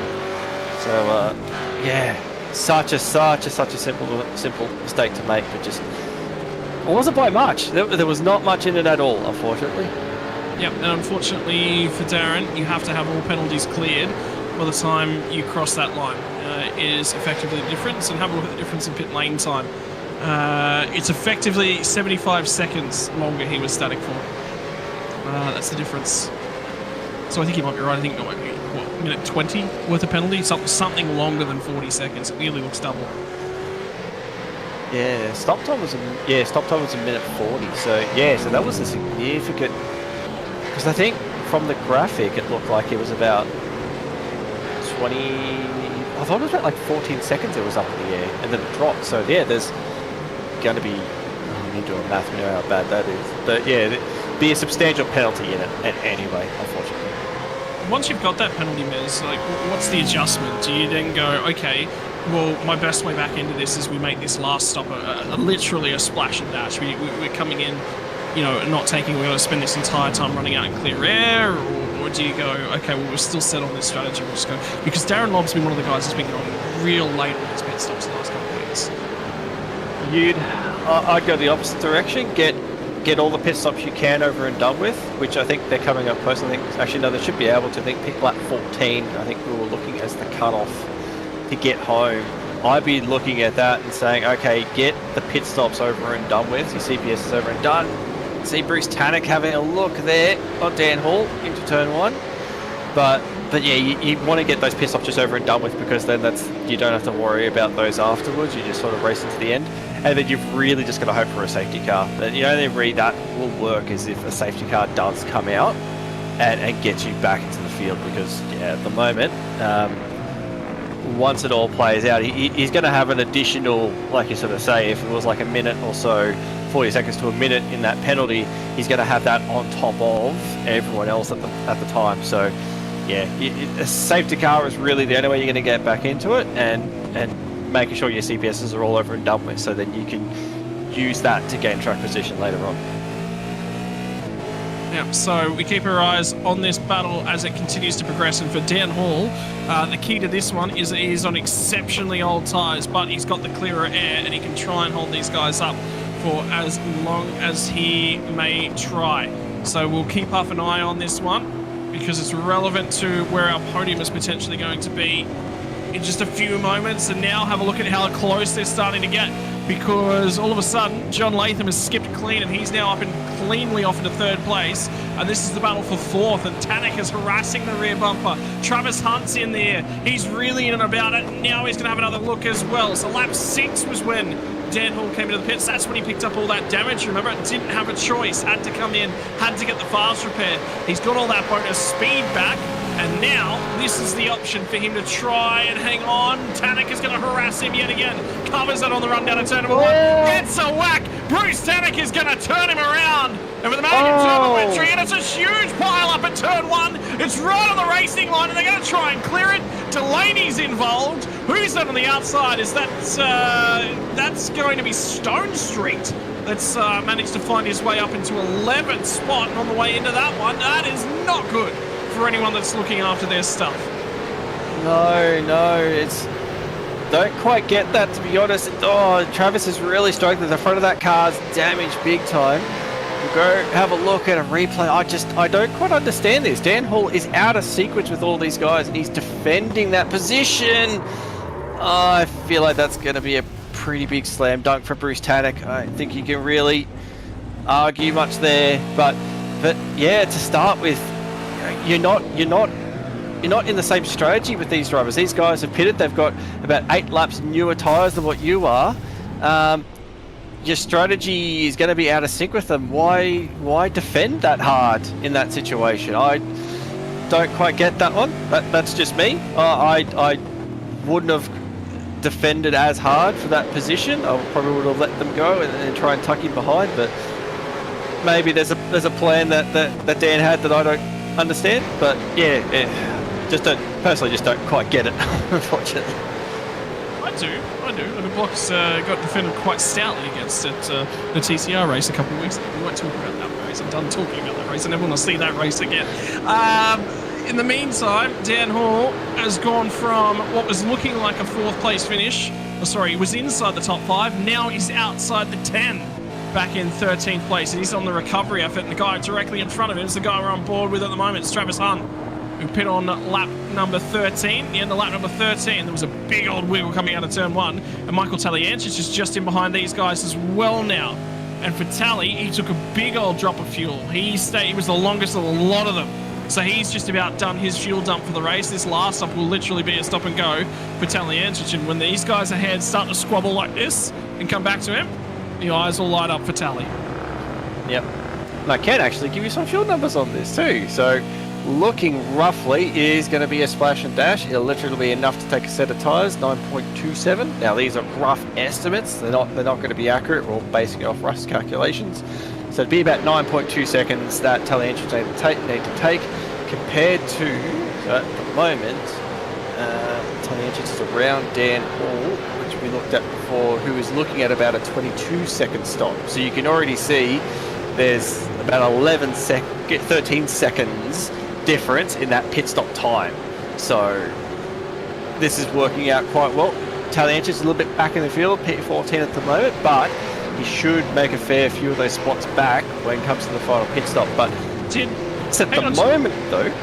So yeah, such a simple mistake to make, but just it wasn't by much. There was not much in it at all, unfortunately. Yep, and unfortunately for Darren, you have to have all penalties cleared by the time you cross that line. Is effectively the difference, and have a look at the difference in pit lane time. It's effectively 75 seconds longer he was static for. That's the difference. So I think he might be right. I think it might be, what, minute 20 worth of penalty? Something longer than 40 seconds. It nearly looks double. Yeah, stop time was a minute 40. So yeah, so that was a significant. Because I think from the graphic it looked like it was about 20. I thought it was about like 14 seconds it was up in the air, and then it dropped. So yeah, there's going to be. I need to do a math. We know how bad that is. But yeah, there'd be a substantial penalty in it anyway, unfortunately. Once you've got that penalty, Miz, like, what's the adjustment? Do you then go, okay, well, my best way back into this is we make this last stop literally a splash and dash. We're coming in, you know, not taking. We're going to spend this entire time running out in clear air, or or do you go, okay, well, we're still set on this strategy, we'll just go? Because Darren Lobb's been one of the guys that's been going real late on his pit stops the last couple of weeks. I'd go the opposite direction. Get all the pit stops you can over and done with, which I think they're coming up close. I think actually no, they should be able to. I think pick lap 14. I think we were looking as the cutoff to get home. I'd be looking at that and saying, okay, get the pit stops over and done with. Your CPS is over and done. See Bruce Tannock having a look there on Dan Hall into turn 1, but yeah, you want to get those pit stops just over and done with, because then you don't have to worry about those afterwards. You just sort of race into the end. And then you've really just got to hope for a safety car. The only way that will work is if a safety car does come out and get you back into the field, because at the moment, once it all plays out, he's going to have an additional, like you sort of say, if it was like a minute or so, 40 seconds to a minute in that penalty, he's going to have that on top of everyone else at the time. So yeah, a safety car is really the only way you're going to get back into it, and making sure your CPSs are all over and done with, so then you can use that to gain track position later on. Yeah, so we keep our eyes on this battle as it continues to progress, and for Dan Hall, the key to this one is that he's on exceptionally old tyres, but he's got the clearer air and he can try and hold these guys up for as long as he may try. So we'll keep up an eye on this one, because it's relevant to where our podium is potentially going to be in just a few moments. And now have a look at how close they're starting to get, because all of a sudden John Latham has skipped clean and he's now up and cleanly off into 3rd place, and this is the battle for 4th, and Tannock is harassing the rear bumper. Travis Hunt's in there, he's really in and about it, and now he's going to have another look as well. So lap 6 was when Dan Hall came into the pits. That's when he picked up all that damage. Remember, didn't have a choice, had to come in, had to get the fast repair. He's got all that bonus speed back, and now this is the option for him to try and hang on. Tannock is going to harass him yet again. Covers it on the run down to turn number 1. Gets a whack. Bruce Tannock is going to turn him around. And with the maiden turn entry, and it's a huge pile up at turn 1. It's right on the racing line, and they're going to try and clear it. Delaney's involved. Who's that on the outside? Is that's going to be Stone Street. That's managed to find his way up into 11th spot, and on the way into that one, that is not good for anyone that's looking after their stuff. No, it's... Don't quite get that, to be honest. Oh, Travis is really struggling. The front of that car's damaged big time. We'll go have a look at a replay. I don't quite understand this. Dan Hall is out of sequence with all these guys, and he's defending that position. Oh, I feel like that's going to be a pretty big slam dunk for Bruce Tannock. I don't think you can really argue much there. But yeah, to start with, you're not in the same strategy with these drivers. These guys have pitted. They've got about 8 laps newer tyres than what you are. Your strategy is going to be out of sync with them. Why defend that hard in that situation? I don't quite get that one. That's just me. I wouldn't have defended as hard for that position. I probably would have let them go and try and tuck him behind. But maybe there's a plan that Dan had that I don't understand. But yeah. Personally just don't quite get it, unfortunately. I do. I mean, Block's got defended quite stoutly against it, the TCR race a couple of weeks ago. We won't talk about that race. I'm done talking about that race. I never want to see that race again. In the meantime, Dan Hall has gone from what was looking like a 4th place finish. He was inside the top 5. Now he's outside the 10. Back in 13th place. And he's on the recovery effort. And the guy directly in front of him is the guy we're on board with at the moment. It's Travis Hunt, who pit on lap number 13. The end of lap number 13, there was a big old wiggle coming out of turn 1, and Michael Taliancic is just in behind these guys as well now. And for Tally, he took a big old drop of fuel. He was the longest of a lot of them. So he's just about done his fuel dump for the race. This last stop will literally be a stop and go for Taliancic. And when these guys ahead start to squabble like this and come back to him, the eyes will light up for Tally. Yep. And I can actually give you some fuel numbers on this too. So looking roughly is going to be a splash and dash. It'll literally be enough to take a set of tyres, 9.27. Now these are rough estimates. They're not going to be accurate. We're all basing it off Russ calculations. So it'd be about 9.2 seconds that Taliancic need to take compared to, at the moment, Taliancic is around Dan Hall, which we looked at before, who is looking at about a 22-second stop. So you can already see there's about 13 seconds difference in that pit stop time. So this is working out quite well. Taliancic is a little bit back in the field, P14 at the moment, but he should make a fair few of those spots back when it comes to the final pit stop. But at the moment, though...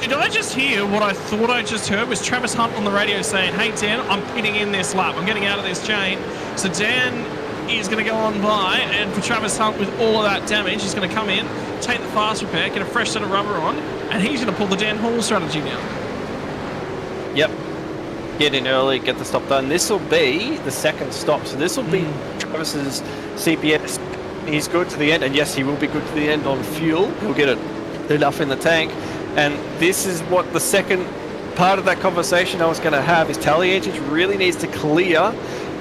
Did I just hear what I thought I just heard was Travis Hunt on the radio saying, hey, Dan, I'm pitting in this lap. I'm getting out of this chain. So Dan is going to go on by, and for Travis Hunt with all of that damage, he's going to come in, take the fast repair, get a fresh set of rubber on, and he's going to pull the Dan Hall strategy now. Yep. Get in early, get the stop done. This will be the second stop, so this will be Travis's CPS. He's good to the end, and yes, he will be good to the end on fuel. He'll get enough in the tank, and this is what the second part of that conversation I was going to have is Taliancic really needs to clear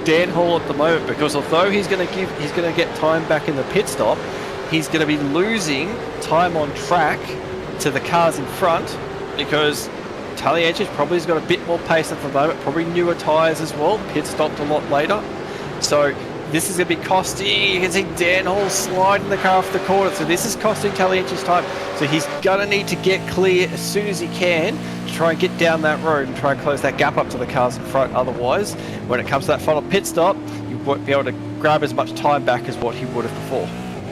Dan Hall at the moment, because although he's going to get time back in the pit stop, he's going to be losing time on track to the cars in front, because Taliancic probably has got a bit more pace at the moment, probably newer tyres as well, pit stopped a lot later. So this is going to be costing, you can see Dan Hall sliding the car off the corner, so this is costing Taliancic's time. So he's going to need to get clear as soon as he can to try and get down that road and try and close that gap up to the cars in front. Otherwise, when it comes to that final pit stop, you won't be able to grab as much time back as what he would have before.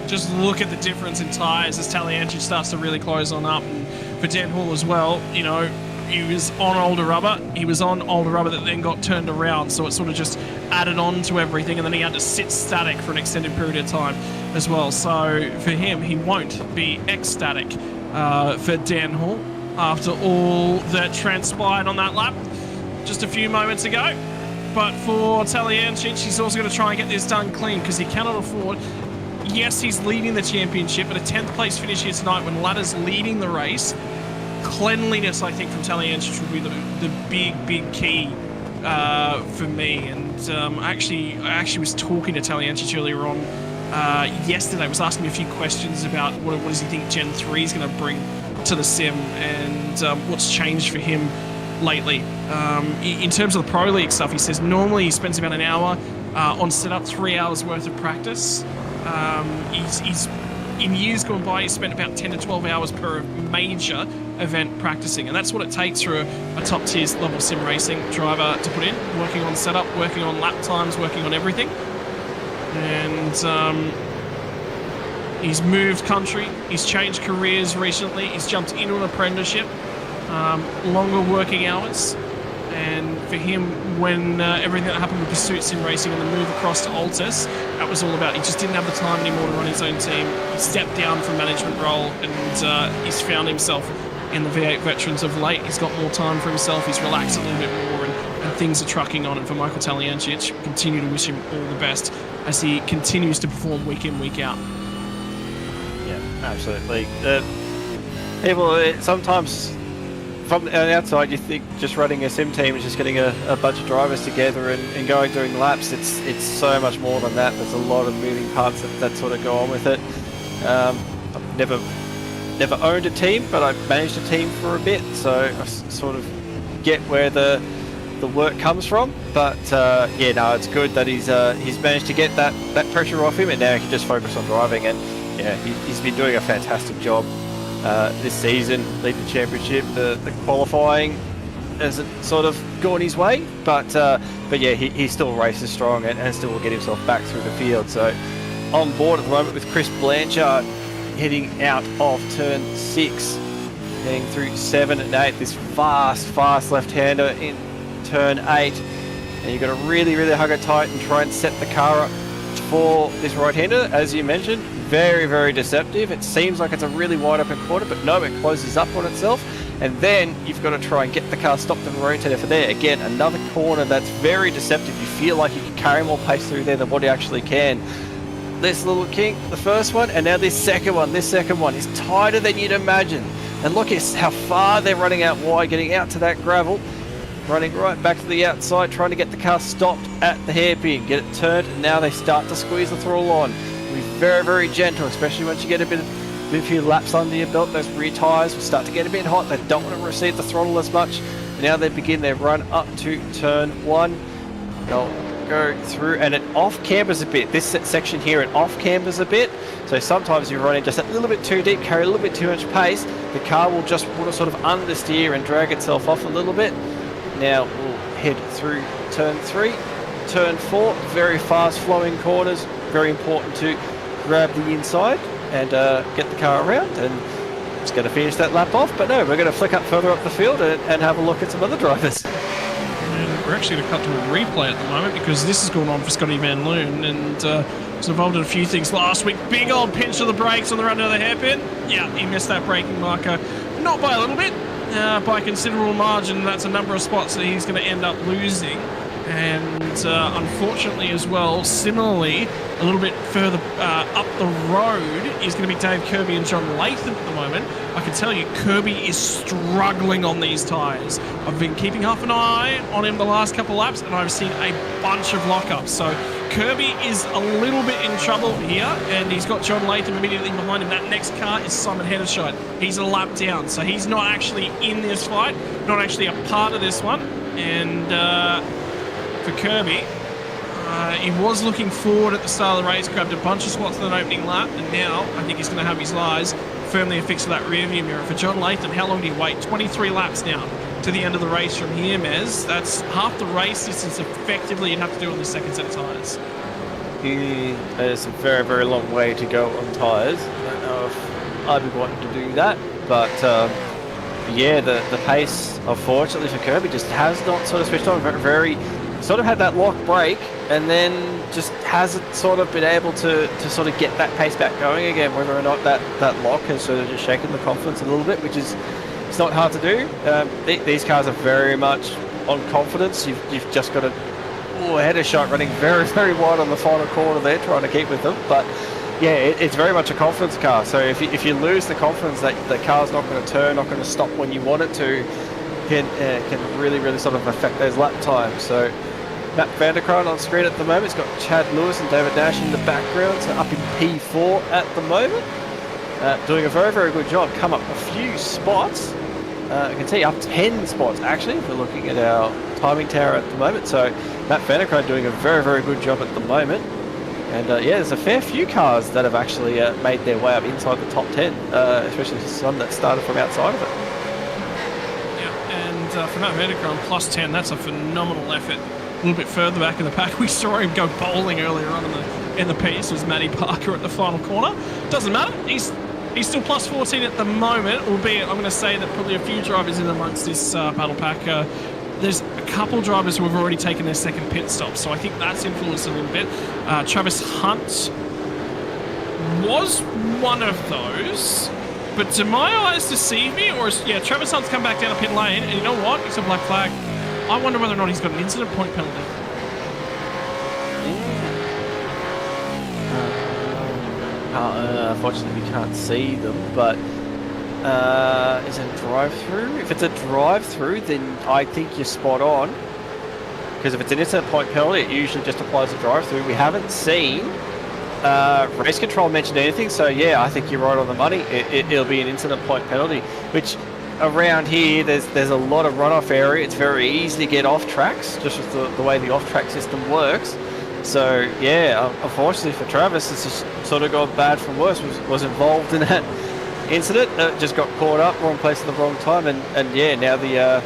Just look at the difference in tyres as Taliancic starts to really close on up. And for Dan Hall as well, you know, he was on older rubber. He was on older rubber that then got turned around, so it sort of just added on to everything, and then he had to sit static for an extended period of time as well. So for him, he won't be ecstatic for Dan Hall after all that transpired on that lap just a few moments ago. But for Taliancic, he's also going to try and get this done clean, because he cannot afford... Yes, he's leading the championship, but a 10th place finish here tonight when Ladder's leading the race. Cleanliness, I think, from Taliancic would be the big key for me. And I actually was talking to Taliancic earlier on yesterday. I was asking him a few questions about what does he think Gen 3 is going to bring to the sim, and what's changed for him lately. In terms of the Pro League stuff, he says normally he spends about an hour on setup, 3 hours worth of practice. He's in years gone by, he's spent about 10 to 12 hours per major event practicing, and that's what it takes for a top tier level sim racing driver to put in, working on setup, working on lap times, working on everything. And he's moved country, he's changed careers recently, he's jumped into an apprenticeship, longer working hours. And for him, when everything that happened with Pursuit Sim Racing and the move across to Altus, that was all about, he just didn't have the time anymore to run his own team. He stepped down from management role, and he's found himself in the V8 Veterans of late. He's got more time for himself, he's relaxed a little bit more, and things are trucking on. And for Michael Taliancic, continue to wish him all the best as he continues to perform week in, week out. Yeah, absolutely. People sometimes... From the outside, you think just running a sim team is just getting a bunch of drivers together and going doing laps. It's so much more than that. There's a lot of moving parts that sort of go on with it. I've never owned a team, but I've managed a team for a bit, so I sort of get where the work comes from. But yeah, no, it's good that he's managed to get that pressure off him, and now he can just focus on driving. And yeah, he's been doing a fantastic job. This season, leading the championship, the qualifying hasn't sort of gone his way, but yeah, he still races strong and still will get himself back through the field. So on board at the moment with Chris Blanchard heading out of turn 6, heading through 7 and 8, this fast left-hander in turn 8, and you've got to really hug it tight and try and set the car up for this right-hander. As you mentioned, very deceptive. It seems like it's a really wide open corner, but no, it closes up on itself, and then you've got to try and get the car stopped and rotated for there. Again, another corner that's very deceptive. You feel like you can carry more pace through there than what you actually can. This little kink, the first one, and now this second one is tighter than you'd imagine. And look at how far they're running out wide, getting out to that gravel, running right back to the outside, trying to get the car stopped at the hairpin, get it turned, and now they start to squeeze the throttle on. Be very gentle, especially once you get a few laps under your belt. Those rear tyres will start to get a bit hot. They don't want to receive the throttle as much. And now they begin their run up to turn 1. They'll go through, and it off-cambers a bit. This section here, it off-cambers a bit. So sometimes you're running just a little bit too deep, carry a little bit too much pace. The car will just want to sort of understeer and drag itself off a little bit. Now we'll head through turn 3, turn 4, very fast flowing corners. Very important to grab the inside and get the car around, and it's going to finish that lap off. But no, we're going to flick up further up the field and have a look at some other drivers. And we're actually going to cut to a replay at the moment because this has gone on for Scotty Van Loon, and was involved in a few things last week. Big old pinch of the brakes on the run to the hairpin. Yeah, he missed that braking marker, not by a little bit, by a considerable margin. That's a number of spots that he's going to end up losing. And unfortunately as well, similarly, a little bit further up the road is going to be Dave Kirby and John Latham at the moment. I can tell you, Kirby is struggling on these tyres. I've been keeping half an eye on him the last couple of laps, and I've seen a bunch of lockups. So Kirby is a little bit in trouble here, and he's got John Latham immediately behind him. That next car is Simon Hedershot. He's a lap down, so he's not actually in this fight, not actually a part of this one. And for Kirby, he was looking forward at the start of the race, grabbed a bunch of spots in an opening lap, and now I think he's going to have his eyes firmly affixed to that rear view mirror. For John Latham, how long do you wait? 23 laps now to the end of the race from here, Mez. That's half the race distance effectively you'd have to do on the second set of tyres. There's a very, very long way to go on tyres. I don't know if I'd be wanting to do that, but yeah, the pace, unfortunately for Kirby, just has not sort of switched on. Very sort of had that lock break, and then just hasn't sort of been able to sort of get that pace back going again, whether or not that lock has sort of just shaken the confidence a little bit, which is, it's not hard to do. These cars are very much on confidence. You've just got a header shot running very, very wide on the final corner there, trying to keep with them. But yeah, it's very much a confidence car. So if you lose the confidence that the car's not going to turn, not going to stop when you want it to, can really, really sort of affect those lap times. So Matt Vanderkron on screen at the moment. He's got Chad Lewis and David Nash in the background, so up in P4 at the moment. Doing a very, very good job. Come up a few spots. You can see up 10 spots actually if we're looking at our timing tower at the moment. So Matt Vanderkron doing a very, very good job at the moment. And yeah, there's a fair few cars that have actually made their way up inside the top 10, especially some that started from outside of it. Yeah, and for Matt Vanderkron, plus 10, that's a phenomenal effort. A little bit further back in the pack, we saw him go bowling earlier on in the piece. It was Matty Parker at the final corner. Doesn't matter. He's still plus 14 at the moment, albeit I'm going to say that probably a few drivers in amongst this battle pack. There's a couple drivers who have already taken their second pit stop, so I think that's influenced a little bit. Travis Hunt was one of those, but do my eyes deceive me? Or yeah, Travis Hunt's come back down a pit lane, and you know what? It's a black flag. I wonder whether or not he's got an incident point penalty. Unfortunately, we can't see them, but is it a drive-through? If it's a drive-through, then I think you're spot on. Because if it's an incident point penalty, it usually just applies to drive-through. We haven't seen race control mention anything, so yeah, I think you're right on the money. It'll be an incident point penalty, which around here there's a lot of runoff area. It's very easy to get off tracks, just with the way the off-track system works. So yeah, unfortunately for Travis, it's just sort of gone bad from worse. Was involved in that incident, just got caught up, wrong place at the wrong time, and yeah, now the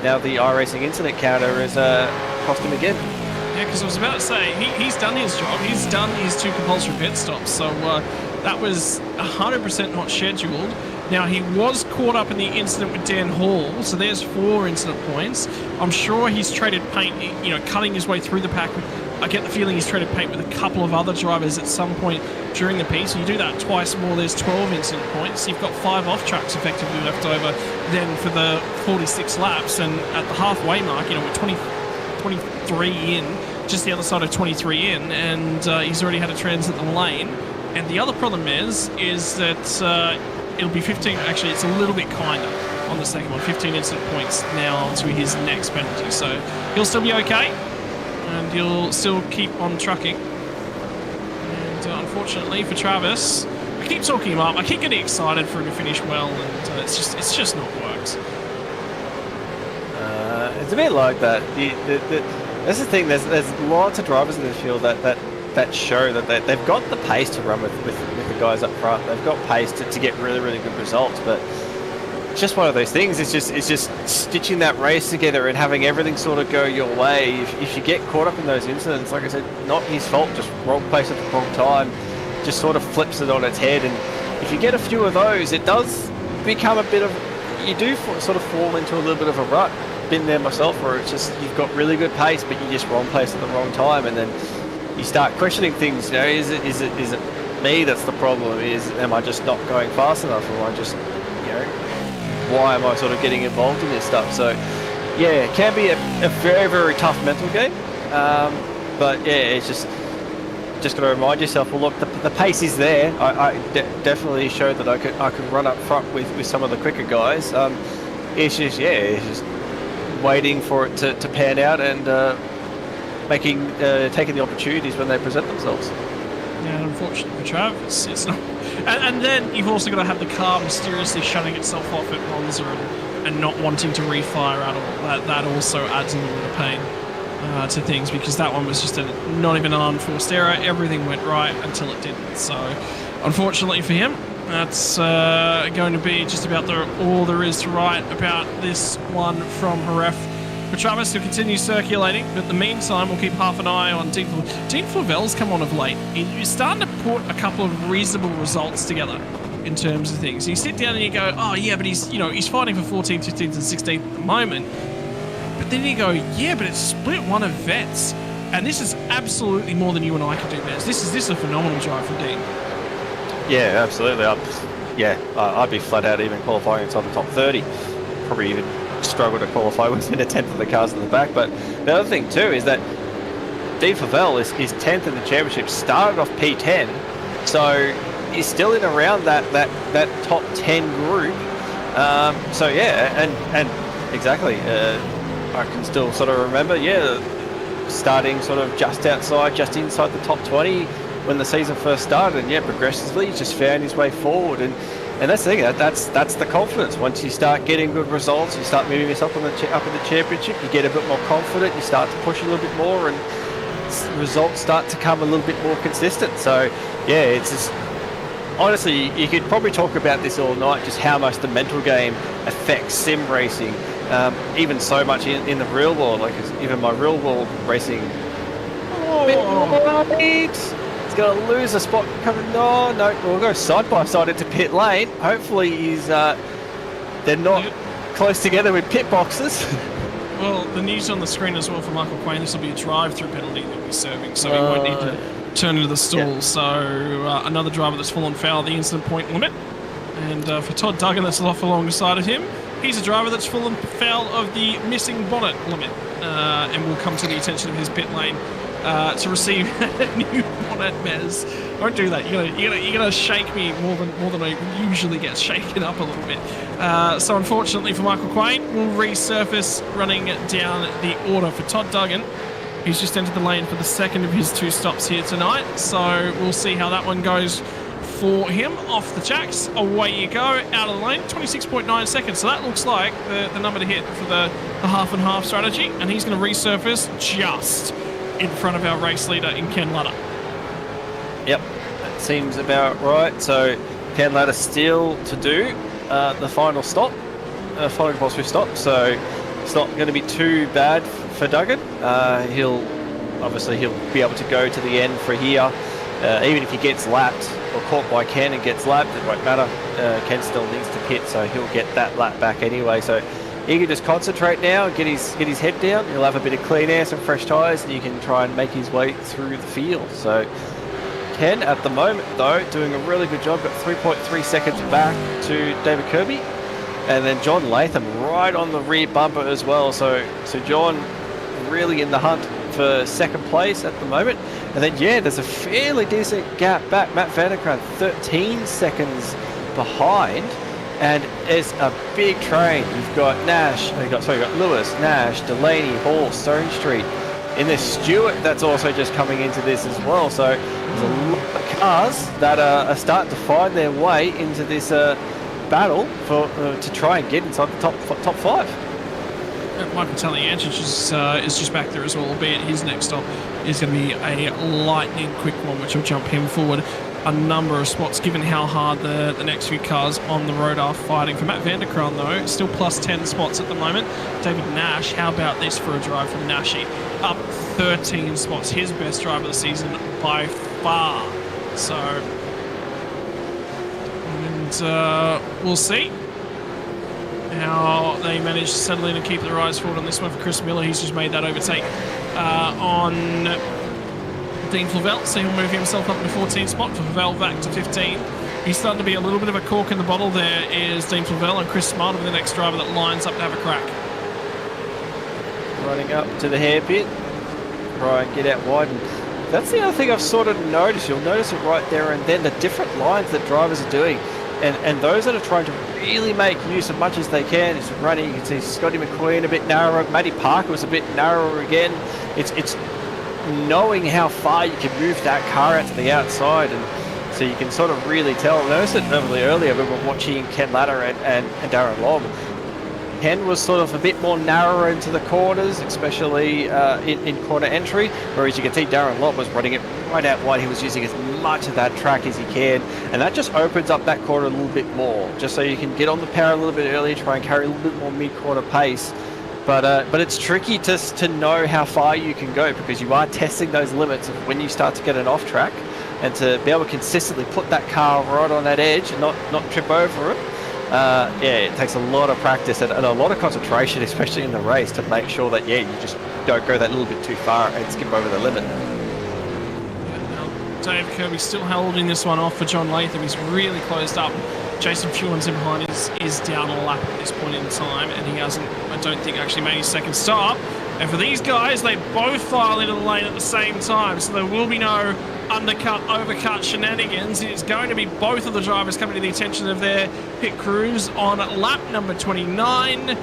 iRacing incident counter is cost him again. Yeah, because I was about to say, he's done his job. He's done his 2 compulsory pit stops, so that was 100% not scheduled. Now, he was caught up in the incident with Dan Hall, so there's 4 incident points. I'm sure he's traded paint, cutting his way through the pack. I get the feeling he's traded paint with a couple of other drivers at some point during the piece. You do that twice more, there's 12 incident points. You've got 5 off tracks effectively left over then for the 46 laps, and at the halfway mark, we're 23 in, just the other side of 23 in, and he's already had to transit the lane. And the other problem is that it'll be 15, actually it's a little bit kinder on the second one, 15 incident points now to his next penalty. So he'll still be okay, and he'll still keep on trucking. And unfortunately for Travis, I keep talking him up, I keep getting excited for him to finish well, and it's just not worked. It's a bit like that. That's the thing. There's lots of drivers in this field that show that they've got the pace to run with the guys up front. They've got pace to get really, really good results. But it's just one of those things. It's just stitching that race together and having everything sort of go your way. If you get caught up in those incidents, like I said, not his fault, just wrong place at the wrong time, just sort of flips it on its head. And if you get a few of those, it does become a bit of, you do sort of fall into a little bit of a rut. Been there myself, where it's just you've got really good pace, but you're just wrong place at the wrong time, and then you start questioning things. You know, is it me that's the problem? Am I just not going fast enough? Or am I just, you know, why am I sort of getting involved in this stuff? So yeah, it can be a very, very tough mental game, but yeah, it's just got to remind yourself, well look, the pace is there. I definitely showed that I could run up front with some of the quicker guys. It's just waiting for it to pan out and taking the opportunities when they present themselves. Yeah, unfortunately for Trav, it's not. And then you've also got to have the car mysteriously shutting itself off at Monza and not wanting to refire at all. That also adds a little bit of pain to things, because that one was just not even an unforced error. Everything went right until it didn't. So unfortunately for him, that's going to be just about all there is to write about this one from Jerez. For Travis, he'll continue circulating, but in the meantime, we'll keep half an eye on Dean Flavel's come on of late. He's starting to put a couple of reasonable results together in terms of things. You sit down and you go, oh yeah, but he's fighting for 14th, 15th and 16th at the moment. But then you go, yeah, but it's split one of vets. And this is absolutely more than you and I could do, Mez. This is a phenomenal drive from Dean. Yeah, absolutely. I'd be flat out even qualifying inside the top 30. Probably even struggle to qualify within a tenth of the cars in the back. But the other thing too is that Dean Flavel is 10th in the championship, started off P10, so he's still in around that top 10 group. So yeah, and exactly, I can still sort of remember, starting sort of just inside the top 20 when the season first started, and progressively he's just found his way forward. And that's the thing, that's the confidence. Once you start getting good results, you start moving yourself up in the championship, you get a bit more confident, you start to push a little bit more, and results start to come a little bit more consistent. So yeah, it's just, honestly, you could probably talk about this all night, just how much the mental game affects sim racing, even so much in the real world. Like even my real world racing, going to lose a spot coming. No, we'll go side by side into pit lane. Hopefully they're not close together with pit boxes. Well, the news on the screen as well for Michael Quain, this will be a drive-through penalty that he's serving, so he won't need to turn into the stall. Yeah. So another driver that's fallen foul of the incident point limit. And for Todd Duggan, that's off alongside of him. He's a driver that's fallen foul of the missing bonnet limit, and will come to the attention of his pit lane to receive a new bonnet, Mez. Don't do that. You're gonna shake me more than I usually get shaken up a little bit. So unfortunately for Michael Quain, we'll resurface running down the order for Todd Duggan. He's just entered the lane for the second of his 2 stops here tonight. So we'll see how that one goes for him. Off the jacks, away you go, out of the lane, 26.9 seconds. So that looks like the number to hit for the half and half strategy. And he's going to resurface just in front of our race leader in Ken Lutter. Yep, that seems about right. So Ken Lutter still to do the final stop, final compulsory stop. So it's not going to be too bad for Duggan. He'll be able to go to the end for here. Even if he gets lapped or caught by Ken and gets lapped, it won't matter. Ken still needs to pit, so he'll get that lap back anyway. So he can just concentrate now, get his head down. He'll have a bit of clean air, some fresh tyres, and he can try and make his way through the field. So Ken, at the moment, though, doing a really good job. Got 3.3 seconds back to David Kirby. And then John Latham right on the rear bumper as well. So John really in the hunt for second place at the moment. And then, there's a fairly decent gap back. Matt Vanderkrant, 13 seconds behind. And it's a big train. You've got you've got Lewis, Nash, Delaney, Hall, Stone Street. In this Stewart that's also just coming into this as well. So there's a lot of cars that are starting to find their way into this battle to try and get inside the top 5. Michael Talianchich is just back there as well, albeit his next stop is going to be a lightning quick one, which will jump him forward a number of spots, given how hard the next few cars on the road are fighting. For Matt Vanderkran, though, still plus 10 spots at the moment. David Nash, how about this for a drive from Nashy? Up 13 spots, his best drive of the season by far. So, and we'll see how they manage to settle in and keep the rise forward on this one for Chris Miller. He's just made that overtake on Dean Flavel, so he'll move himself up to 14th spot. For Flavel back to 15. He's starting to be a little bit of a cork in the bottle. There is Dean Flavel, and Chris Smart will be the next driver that lines up to have a crack. Running up to the hairpin, try and get out wide. And that's the other thing I've sort of noticed. You'll notice it right there and then, the different lines that drivers are doing. And those that are trying to really make use as much as they can is running. You can see Scotty McQueen a bit narrower. Matty Parker was a bit narrower again. It's knowing how far you can move that car out to the outside, and so you can sort of really tell. I noticed it earlier when we were watching Ken Latter and Darren Lobb. Ken was sort of a bit more narrow into the corners, especially in corner entry, whereas you can see Darren Lobb was running it right out wide. He was using as much of that track as he can, and that just opens up that corner a little bit more, just so you can get on the power a little bit earlier, try and carry a little bit more mid-corner pace. But it's tricky to know how far you can go, because you are testing those limits of when you start to get an off track, and to be able to consistently put that car right on that edge and not trip over it. Yeah, it takes a lot of practice and a lot of concentration, especially in the race, to make sure that, yeah, you just don't go that little bit too far and skip over the limit. Dave Kirby still holding this one off for John Latham. He's really closed up. Jason Fewens in behind is down a lap at this point in time, and he hasn't, I don't think, actually made his second stop. And for these guys, they both file into the lane at the same time, so there will be no undercut, overcut shenanigans. It's going to be both of the drivers coming to the attention of their pit crews on lap number 29.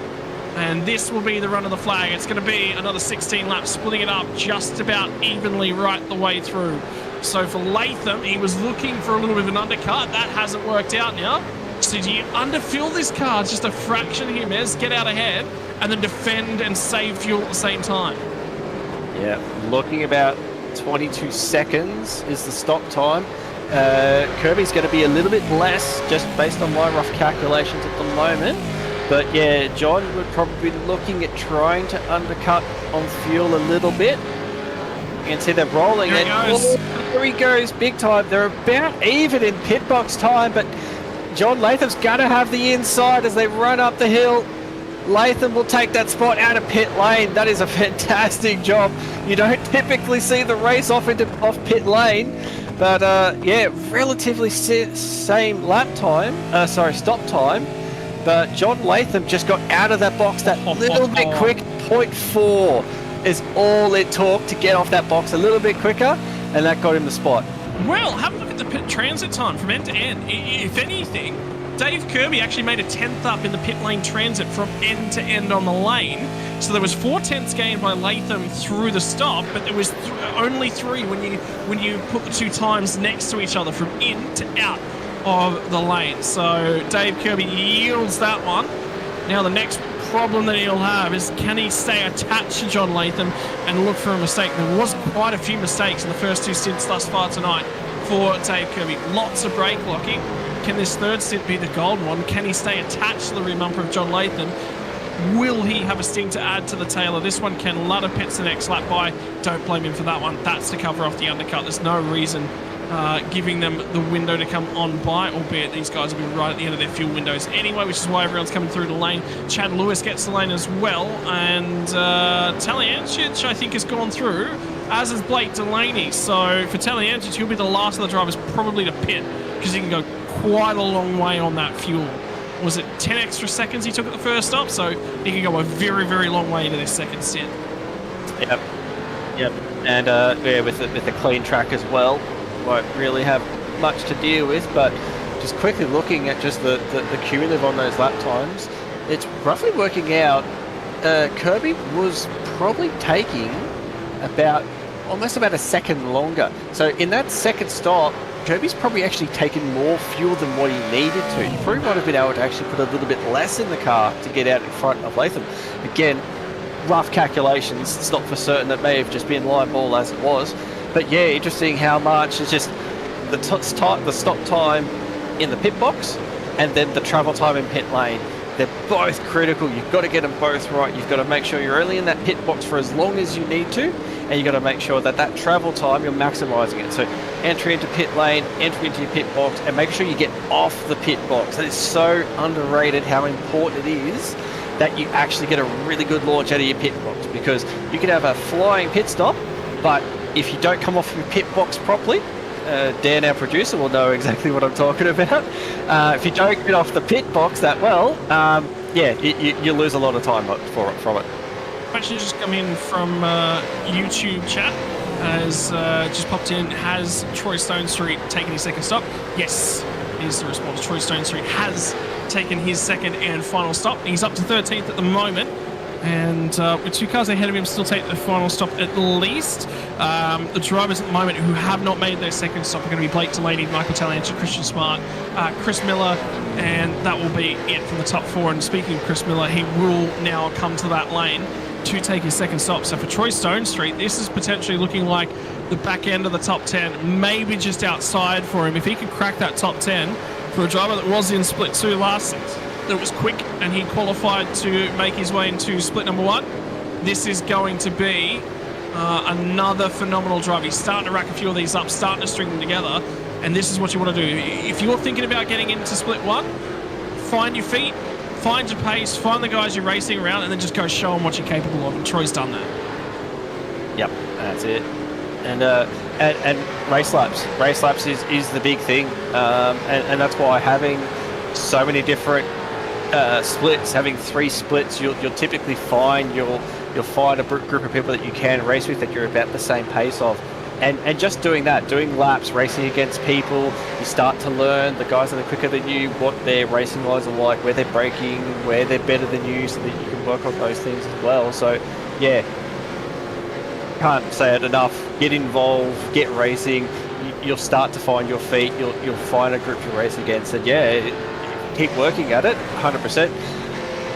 And this will be the run of the flag. It's going to be another 16 laps, splitting it up just about evenly right the way through. So for Latham, he was looking for a little bit of an undercut. That hasn't worked out now. So do you underfill this car just a fraction here, Mez, get out ahead, and then defend and save fuel at the same time? Yeah, looking about 22 seconds is the stop time. Kirby's going to be a little bit less, just based on my rough calculations at the moment. But yeah, John would probably be looking at trying to undercut on fuel a little bit. You can see they're rolling. Here he goes. Here he goes, big time. They're about even in pit box time, but John Latham's going to have the inside as they run up the hill. Latham will take that spot out of pit lane. That is a fantastic job. You don't typically see the race off pit lane, but yeah, relatively same stop time. But John Latham just got out of that box that little bit quick. 0.4 is all it took to get off that box a little bit quicker, and that got him the spot. Well, have a look at the pit transit time from end to end. If anything, Dave Kirby actually made a 10th up in the pit lane transit from end to end on the lane. So there was 4 tenths gained by Latham through the stop, but there was only 3 when you put the 2 times next to each other from in to out of the lane. So Dave Kirby yields that one. Now the next problem that he'll have is, can he stay attached to John Latham and look for a mistake? There was quite a few mistakes in the first 2 stints thus far tonight for Dave Kirby. Lots of brake locking. Can this third stint be the golden one? Can he stay attached to the rear bumper of John Latham? Will he have a sting to add to the tail of this one? Ken Lutter pits the next lap by. Don't blame him for that one. That's to cover off the undercut. There's no reason giving them the window to come on by, albeit these guys will be right at the end of their fuel windows anyway, which is why everyone's coming through the lane. Chad Lewis gets the lane as well, and Talianchich, I think, has gone through, as is Blake Delaney. So for Talianchich, he'll be the last of the drivers probably to pit, because he can go quite a long way on that fuel. Was it 10 extra seconds he took at the first stop? So he can go a very, very long way into this second stint. Yep. And yeah, with the clean track as well, won't really have much to deal with. But just quickly looking at just the cumulative on those lap times, it's roughly working out. Kirby was probably taking almost about a second longer. So in that second stop, Kirby's probably actually taken more fuel than what he needed to. He probably might have been able to actually put a little bit less in the car to get out in front of Latham. Again, rough calculations. It's not for certain. That may have just been line ball as it was. But yeah, interesting how much is just the stop time in the pit box and then the travel time in pit lane. They're both critical. You've got to get them both right. You've got to make sure you're only in that pit box for as long as you need to, and you've got to make sure that that travel time, you're maximising it. So entry into pit lane, entry into your pit box, and make sure you get off the pit box. It's so underrated how important it is that you actually get a really good launch out of your pit box, because you can have a flying pit stop, but if you don't come off your pit box properly, Dan, our producer, will know exactly what I'm talking about. If you don't get off the pit box that well, yeah, you lose a lot of time from it. Question just come in from YouTube chat. Has just popped in. Has Troy Stone Street taken his second stop? Yes, is the response. Troy Stone Street has taken his second and final stop. He's up to 13th at the moment. And with 2 cars ahead of him, still take the final stop at least. The drivers at the moment who have not made their second stop are going to be Blake Delaney, Michael Talliancher, Christian Smart, Chris Miller, and that will be it from the top 4. And speaking of Chris Miller, he will now come to that lane to take his second stop. So for Troy Stone Street, this is potentially looking like the back end of the top 10, maybe just outside for him. If he could crack that top 10 for a driver that was in split 2 last season, that was quick, and he qualified to make his way into split number 1. This is going to be another phenomenal drive. He's starting to rack a few of these up, starting to string them together, and this is what you want to do. If you're thinking about getting into split 1, find your feet, find your pace, find the guys you're racing around, and then just go show them what you're capable of, and Troy's done that. Yep, that's it. And race laps. Race laps is the big thing, and that's why having so many different splits, having 3 splits, you'll typically find you'll find a group of people that you can race with that you're about the same pace of, and just doing that, doing laps, racing against people, you start to learn the guys that are quicker than you, what their racing lines are like, where they're braking, where they're better than you, so that you can work on those things as well. So yeah, can't say it enough. Get involved, get racing. You'll start to find your feet. You'll find a group to race against, and yeah, keep working at it, 100%.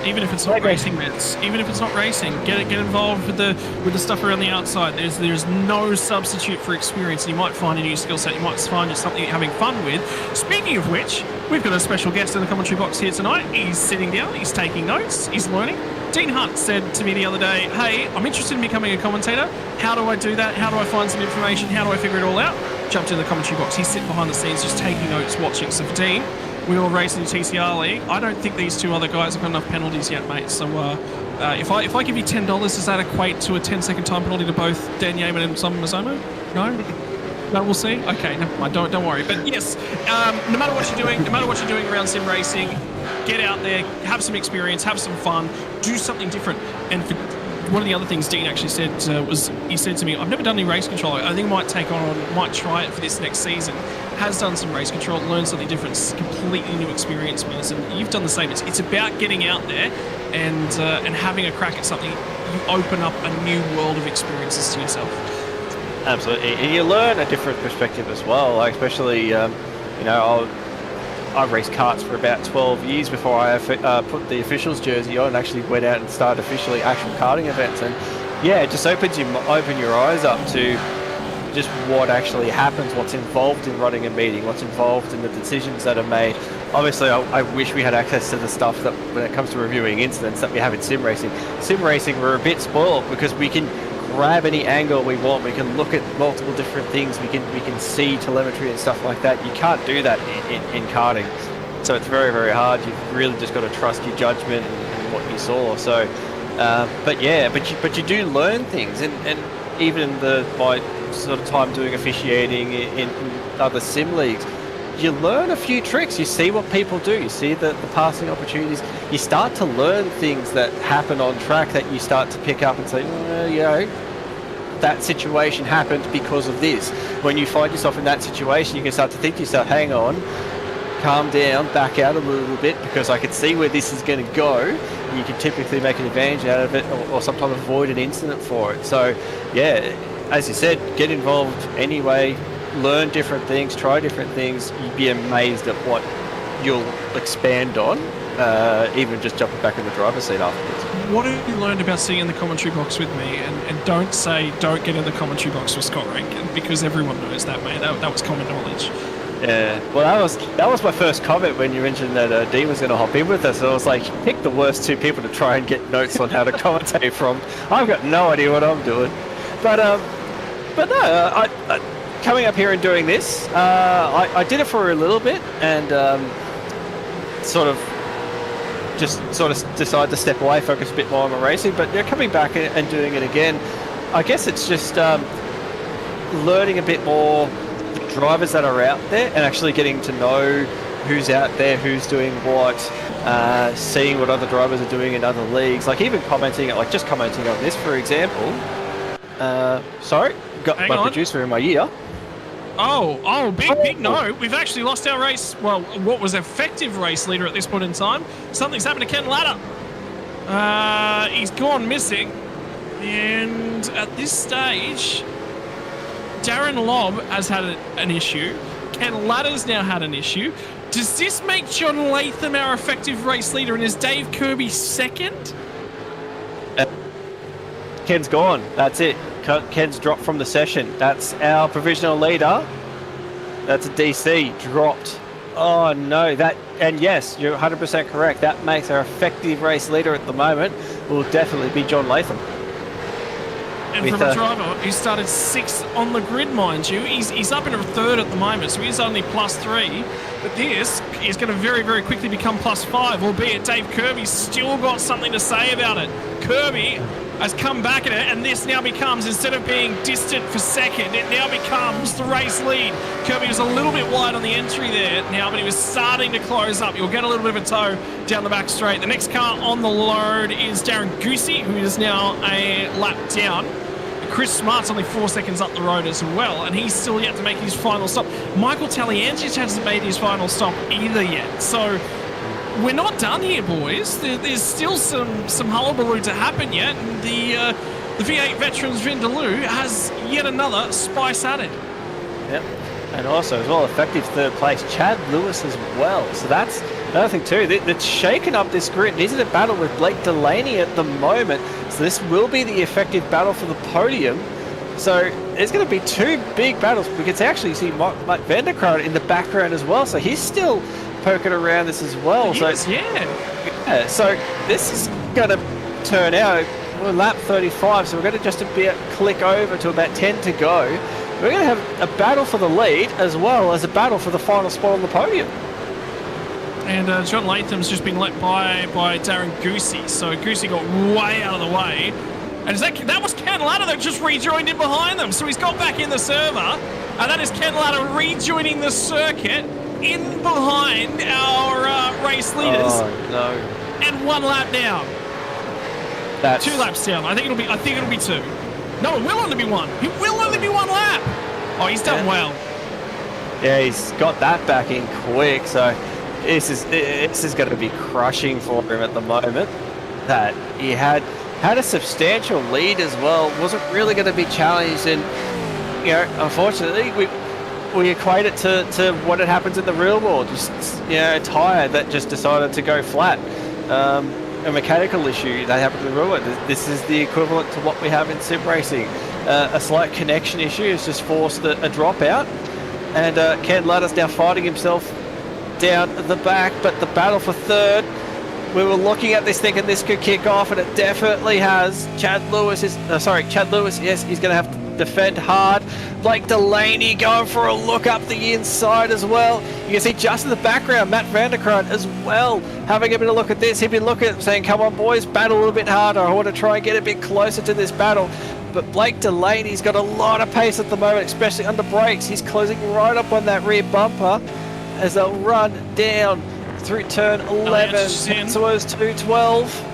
Even if it's not racing, Mets. Even if it's not racing, get involved with the stuff around the outside. There's no substitute for experience. You might find a new skill set. You might find just something you're having fun with. Speaking of which, we've got a special guest in the commentary box here tonight. He's sitting down. He's taking notes. He's learning. Dean Hunt said to me the other day, "Hey, I'm interested in becoming a commentator. How do I do that? How do I find some information? How do I figure it all out?" Jumped in the commentary box. He's sitting behind the scenes, just taking notes, watching. So for Dean, we all race in the TCR League. I don't think these 2 other guys have got enough penalties yet, mate. So if I give you $10, does that equate to a 10-second time penalty to both Dan Yeaman and Simon Mazzomo? No? No, we'll see. Okay, never mind. Don't worry. But yes, no matter what you're doing around sim racing, get out there, have some experience, have some fun, do something different. And for one of the other things Dean actually said was, he said to me, "I've never done any race control. I think I might try it for this next season." Has done some race control, learned something different, it's a completely new experience, man. And you've done the same. It's about getting out there and having a crack at something. You open up a new world of experiences to yourself. Absolutely, and you learn a different perspective as well. Like especially, I raced karts for about 12 years before I put the officials jersey on and actually went out and started officially actual karting events. And yeah, it just open your eyes up to just what actually happens, what's involved in running a meeting, what's involved in the decisions that are made. Obviously, I wish we had access to the stuff that, when it comes to reviewing incidents, that we have in sim racing. Sim racing, we're a bit spoiled because we can grab any angle we want. We can look at multiple different things. We can see telemetry and stuff like that. You can't do that in karting. So it's very, very hard. You've really just got to trust your judgment and what you saw. So, but you do learn things, and even in my sort of time doing officiating in other sim leagues, you learn a few tricks. You see what people do. You see the passing opportunities. You start to learn things that happen on track that you start to pick up and say, that situation happened because of this. When you find yourself in that situation, you can start to think to yourself, hang on, calm down, back out a little bit, because I can see where this is going to go. You can typically make an advantage out of it, or sometimes avoid an incident for it. So yeah, as you said, get involved anyway, learn different things, try different things. You'd be amazed at what you'll expand on even just jumping back in the driver's seat afterwards. What have you learned about sitting in the commentary box with me? And don't get in the commentary box for Scott Rankin, because everyone knows that, mate. That was common knowledge. Yeah, well, that was my first comment when you mentioned that Dean was going to hop in with us. I was like, pick the worst two people to try and get notes on how to commentate from. I've got no idea what I'm doing, but no, I coming up here and doing this, I did it for a little bit and sort of decided to step away, focus a bit more on my racing. But yeah, coming back and doing it again, I guess it's just learning a bit more drivers that are out there and actually getting to know who's out there, who's doing what, seeing what other drivers are doing in other leagues, like even commenting on this, for example. Sorry, got my producer in my ear. Oh, big no. We've actually lost our race, well, what was effective race leader at this point in time. Something's happened to Ken Latta. He's gone missing. And at this stage, Darren Lobb has had an issue. Ken Latta's now had an issue. Does this make John Latham our effective race leader, and is Dave Kirby second? Ken's gone. That's it. Ken's dropped from the session. That's our provisional leader. That's a DC dropped. Oh no, and yes, you're 100% correct. That makes our effective race leader at the moment will definitely be John Latham. And from a driver who started 6th on the grid, mind you, he's up in a 3rd at the moment, so he's only +3. But this is going to very, very quickly become +5, albeit Dave Kirby's still got something to say about it. Kirby has come back at it, and this now becomes, instead of being distant for second, it now becomes the race lead. Kirby was a little bit wide on the entry there now, but he was starting to close up. You'll get a little bit of a tow down the back straight. The next car on the load is Darren Goosey, who is now a lap down. Chris Smart's only 4 seconds up the road as well, and he's still yet to make his final stop. Michael Taliangic hasn't made his final stop either yet. So we're not done here, boys. There's still some hullabaloo to happen yet. And the V8 Veterans Vindaloo has yet another spice added. Yep. And also, as well, effective 3rd place, Chad Lewis as well. So that's another thing too. That's shaken up this grid. He's in a battle with Blake Delaney at the moment. So this will be the effective battle for the podium. So there's going to be 2 big battles. We can actually see Mike Vanderkraan in the background as well. So he's still poking around this as well. Yeah. So this is going to turn out. We're lap 35, so we're going to just click over to about 10 to go. We're going to have a battle for the lead as well as a battle for the final spot on the podium. And John Latham's just been let by Darren Goosey. So Goosey got way out of the way. And that was Ken Latta that just rejoined in behind them. So he's got back in the server. And that is Ken Latta rejoining the circuit in behind our race leaders. Oh, no. And 1 lap down. 2 laps down. I think it'll be 2. No, it will only be 1. It will only be 1 lap. Oh, he's done well. Yeah, he's got that back in quick. So this is going to be crushing for him at the moment. That he had a substantial lead as well. Wasn't really going to be challenged, and unfortunately, we equate it to what it happens in the real world. Just a tyre that just decided to go flat. A mechanical issue that happened in the real world. This is the equivalent to what we have in sim racing. A slight connection issue has just forced a dropout, and Ken Latta's now fighting himself down the back, but the battle for 3rd, we were looking at this thinking this could kick off, and it definitely has. Chad Lewis, yes, he's going to have to defend hard. Blake Delaney going for a look up the inside as well. You can see just in the background, Matt Vanderkraan as well, having a bit of a look at this. He'd been looking at saying, come on boys, battle a little bit harder. I want to try and get a bit closer to this battle. But Blake Delaney's got a lot of pace at the moment, especially under brakes. He's closing right up on that rear bumper as they'll run down through turn 11 towards 212.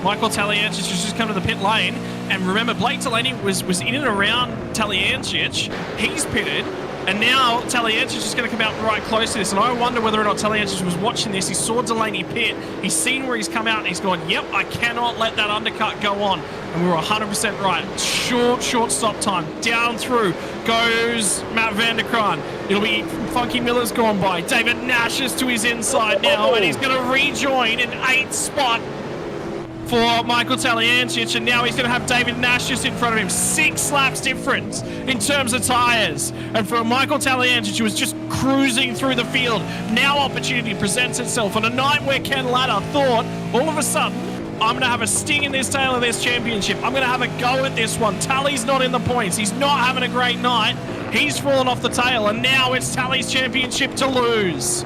Michael Taliangic has just come to the pit lane, and remember, Blake Delaney was in and around Taliangic. He's pitted. And now Taliancic is going to come out right close to this, and I wonder whether or not Taliancic was watching this. He saw Delaney pit, he's seen where he's come out, and he's gone, yep, I cannot let that undercut go on. And we were 100% right. Short stop time. Down through goes Matt Vanderkraan. It'll be Funky Miller's gone by. David Nash is to his inside now, and he's going to rejoin in 8th spot for Michael Taliancic, and now he's going to have David Nash just in front of him. 6 laps difference in terms of tyres. And for Michael Taliancic, who was just cruising through the field, now opportunity presents itself on a night where Ken Latta thought, all of a sudden, I'm going to have a sting in this tail of this championship. I'm going to have a go at this one. Tally's not in the points. He's not having a great night. He's fallen off the tail, and now it's Tally's championship to lose.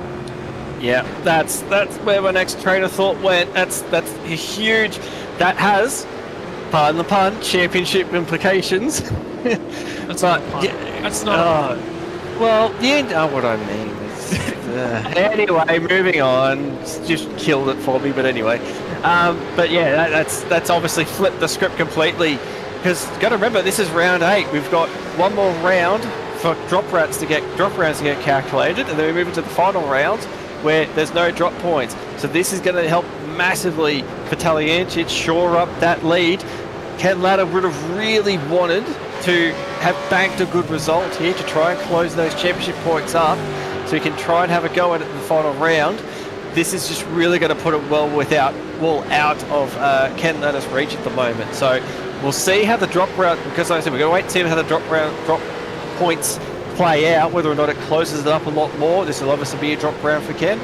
Yeah, that's where my next train of thought went. That's huge. That has, pardon the pun, championship implications. That's not a pun. Yeah, that's not. Well, you know what I mean. Anyway, moving on. Just killed it for me, but anyway. But yeah, that's obviously flipped the script completely. Because got to remember, this is round 8. We've got one more round for drop rounds to get calculated, and then we move into the final round, where there's no drop points. So this is going to help massively for Taliancic shore up that lead. Ken Latta would have really wanted to have banked a good result here to try and close those championship points up, so he can try and have a go at it in the final round. This is just really going to put it well out of Ken Latta's reach at the moment. So we'll see how the drop round, because like I said, we're going to wait and see how the drop points play out, whether or not it closes it up a lot more. This will obviously be a drop round for Ken,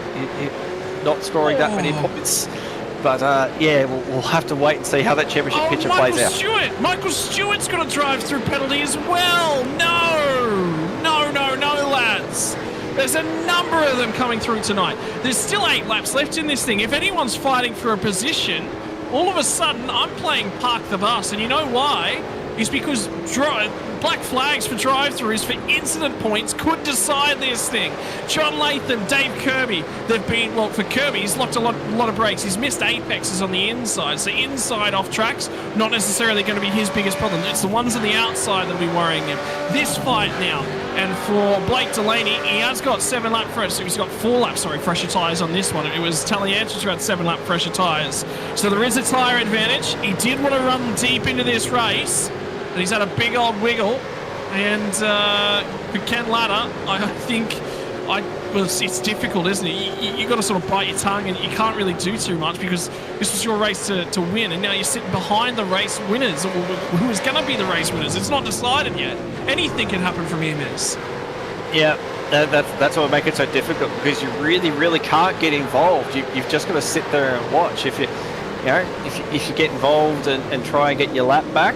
not scoring that many points. But yeah, we'll have to wait and see how that championship picture plays out. Michael Stewart's got a drive-through penalty as well. No, lads. There's a number of them coming through tonight. There's still 8 laps left in this thing. If anyone's fighting for a position, all of a sudden I'm playing park the bus, and you know why? It's because black flags for drive-throughs for incident points could decide this thing. John Latham, Dave Kirby, they've been, well, for Kirby, he's locked a lot of brakes. He's missed apexes on the inside, so inside off tracks, not necessarily going to be his biggest problem. It's the ones on the outside that'll be worrying him. This fight now, and for Blake Delaney, he has got 7 lap fresh, so he's got 4 laps, fresher tyres on this one. It was Taliancic who had 7 lap fresher tyres. So there is a tyre advantage. He did want to run deep into this race, and he's had a big old wiggle. And for Ken Latta, I think it's difficult, isn't it? You got to sort of bite your tongue, and you can't really do too much because this was your race to win, and now you're sitting behind the race winners, or who is going to be the race winners. It's not decided yet. Anything can happen from here, Miz. Yeah, that's what makes it so difficult, because you really can't get involved. You've just got to sit there and watch. If you get involved and try and get your lap back,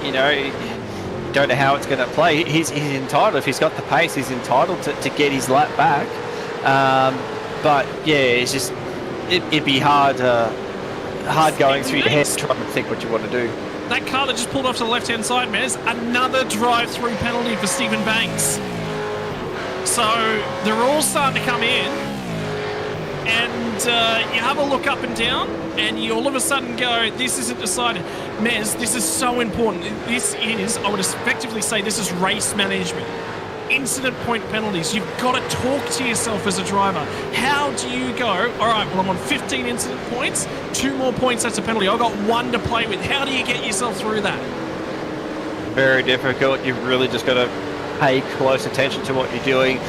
you don't know how it's going to play. He's entitled, if he's got the pace, he's entitled to get his lap back. But yeah, it's just it'd be hard going through your head trying to think what you want to do. That car that just pulled off to the left-hand side, Mez, another drive-through penalty for Stephen Banks. So they're all starting to come in, and you have a look up and down, and you all of a sudden go, this isn't decided. Mez, this is so important. This is, I would effectively say, this is race management. Incident point penalties. You've got to talk to yourself as a driver. How do you go, all right, well, I'm on 15 incident points, 2 more points, that's a penalty. I've got 1 to play with. How do you get yourself through that? Very difficult. You've really just got to pay close attention to what you're doing.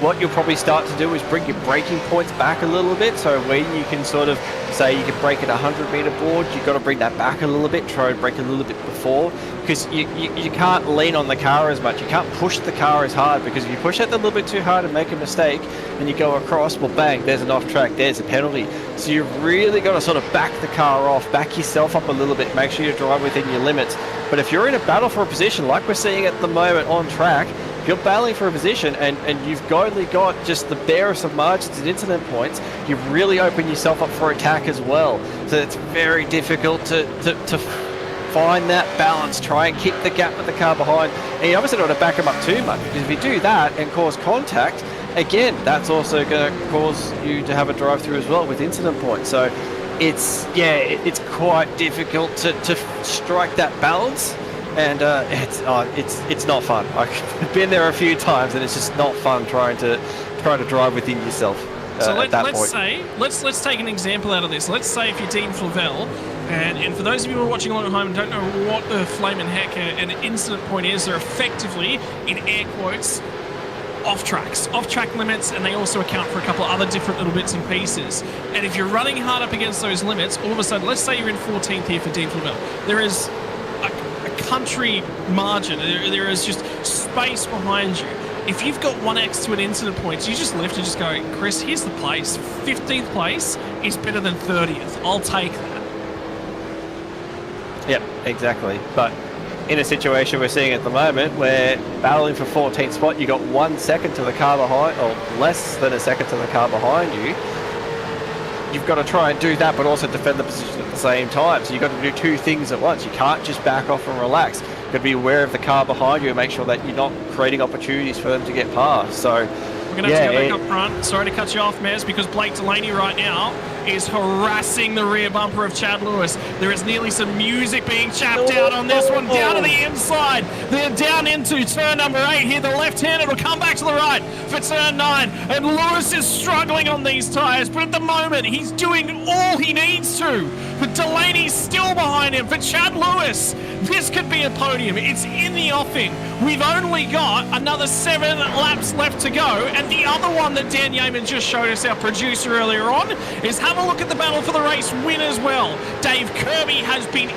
What you'll probably start to do is bring your braking points back a little bit. So when you can sort of say you can brake at 100-meter board, you've got to bring that back a little bit, try and brake a little bit before, because you can't lean on the car as much. You can't push the car as hard, because if you push it a little bit too hard and make a mistake and you go across, well, bang, there's an off track, there's a penalty. So you've really got to sort of back the car off, back yourself up a little bit, make sure you drive within your limits. But if you're in a battle for a position like we're seeing at the moment on track, if you're battling for a position and you've only got just the barest of margins and incident points, you really open yourself up for attack as well. So it's very difficult to find that balance, try and keep the gap with the car behind. And you obviously don't want to back them up too much, because if you do that and cause contact, again, that's also going to cause you to have a drive through as well with incident points. So it's quite difficult to strike that balance. and it's not fun. I've been there a few times, and it's just not fun trying to drive within yourself. So let's take an example out of this. Let's say if you're Dean Flavel, and for those of you who are watching along at home and don't know what the flaming heck an incident point is, they're effectively, in air quotes, off-track limits, and they also account for a couple of other different little bits and pieces. And if you're running hard up against those limits, all of a sudden, let's say you're in 14th here for Dean Flavel, there is a country margin. There is just space behind you. If you've got 1x to an incident point, you just lift and just go, Chris, here's the place. 15th place is better than 30th. I'll take that. Yep, exactly. But in a situation we're seeing at the moment where battling for 14th spot, you got 1 second to the car behind, or less than a second to the car behind you. You've got to try and do that, but also defend the position at the same time. So you've got to do two things at once. You can't just back off and relax. You've got to be aware of the car behind you and make sure that you're not creating opportunities for them to get past. So we're going to have to go back up front. Sorry to cut you off, Mez, because Blake Delaney right now is harassing the rear bumper of Chad Lewis. There is nearly some music being chapped out on this one. Down to the inside. They're down into turn number 8 here. The left-handed will come back to the right for turn 9. And Lewis is struggling on these tyres, but at the moment, he's doing all he needs to. But Delaney's still behind him. For Chad Lewis, this could be a podium. It's in the offing. We've only got another 7 laps left to go. And the other one that Dan Yeaman just showed us, our producer earlier on, is have a look at the battle for the race win as well. Dave Kirby has been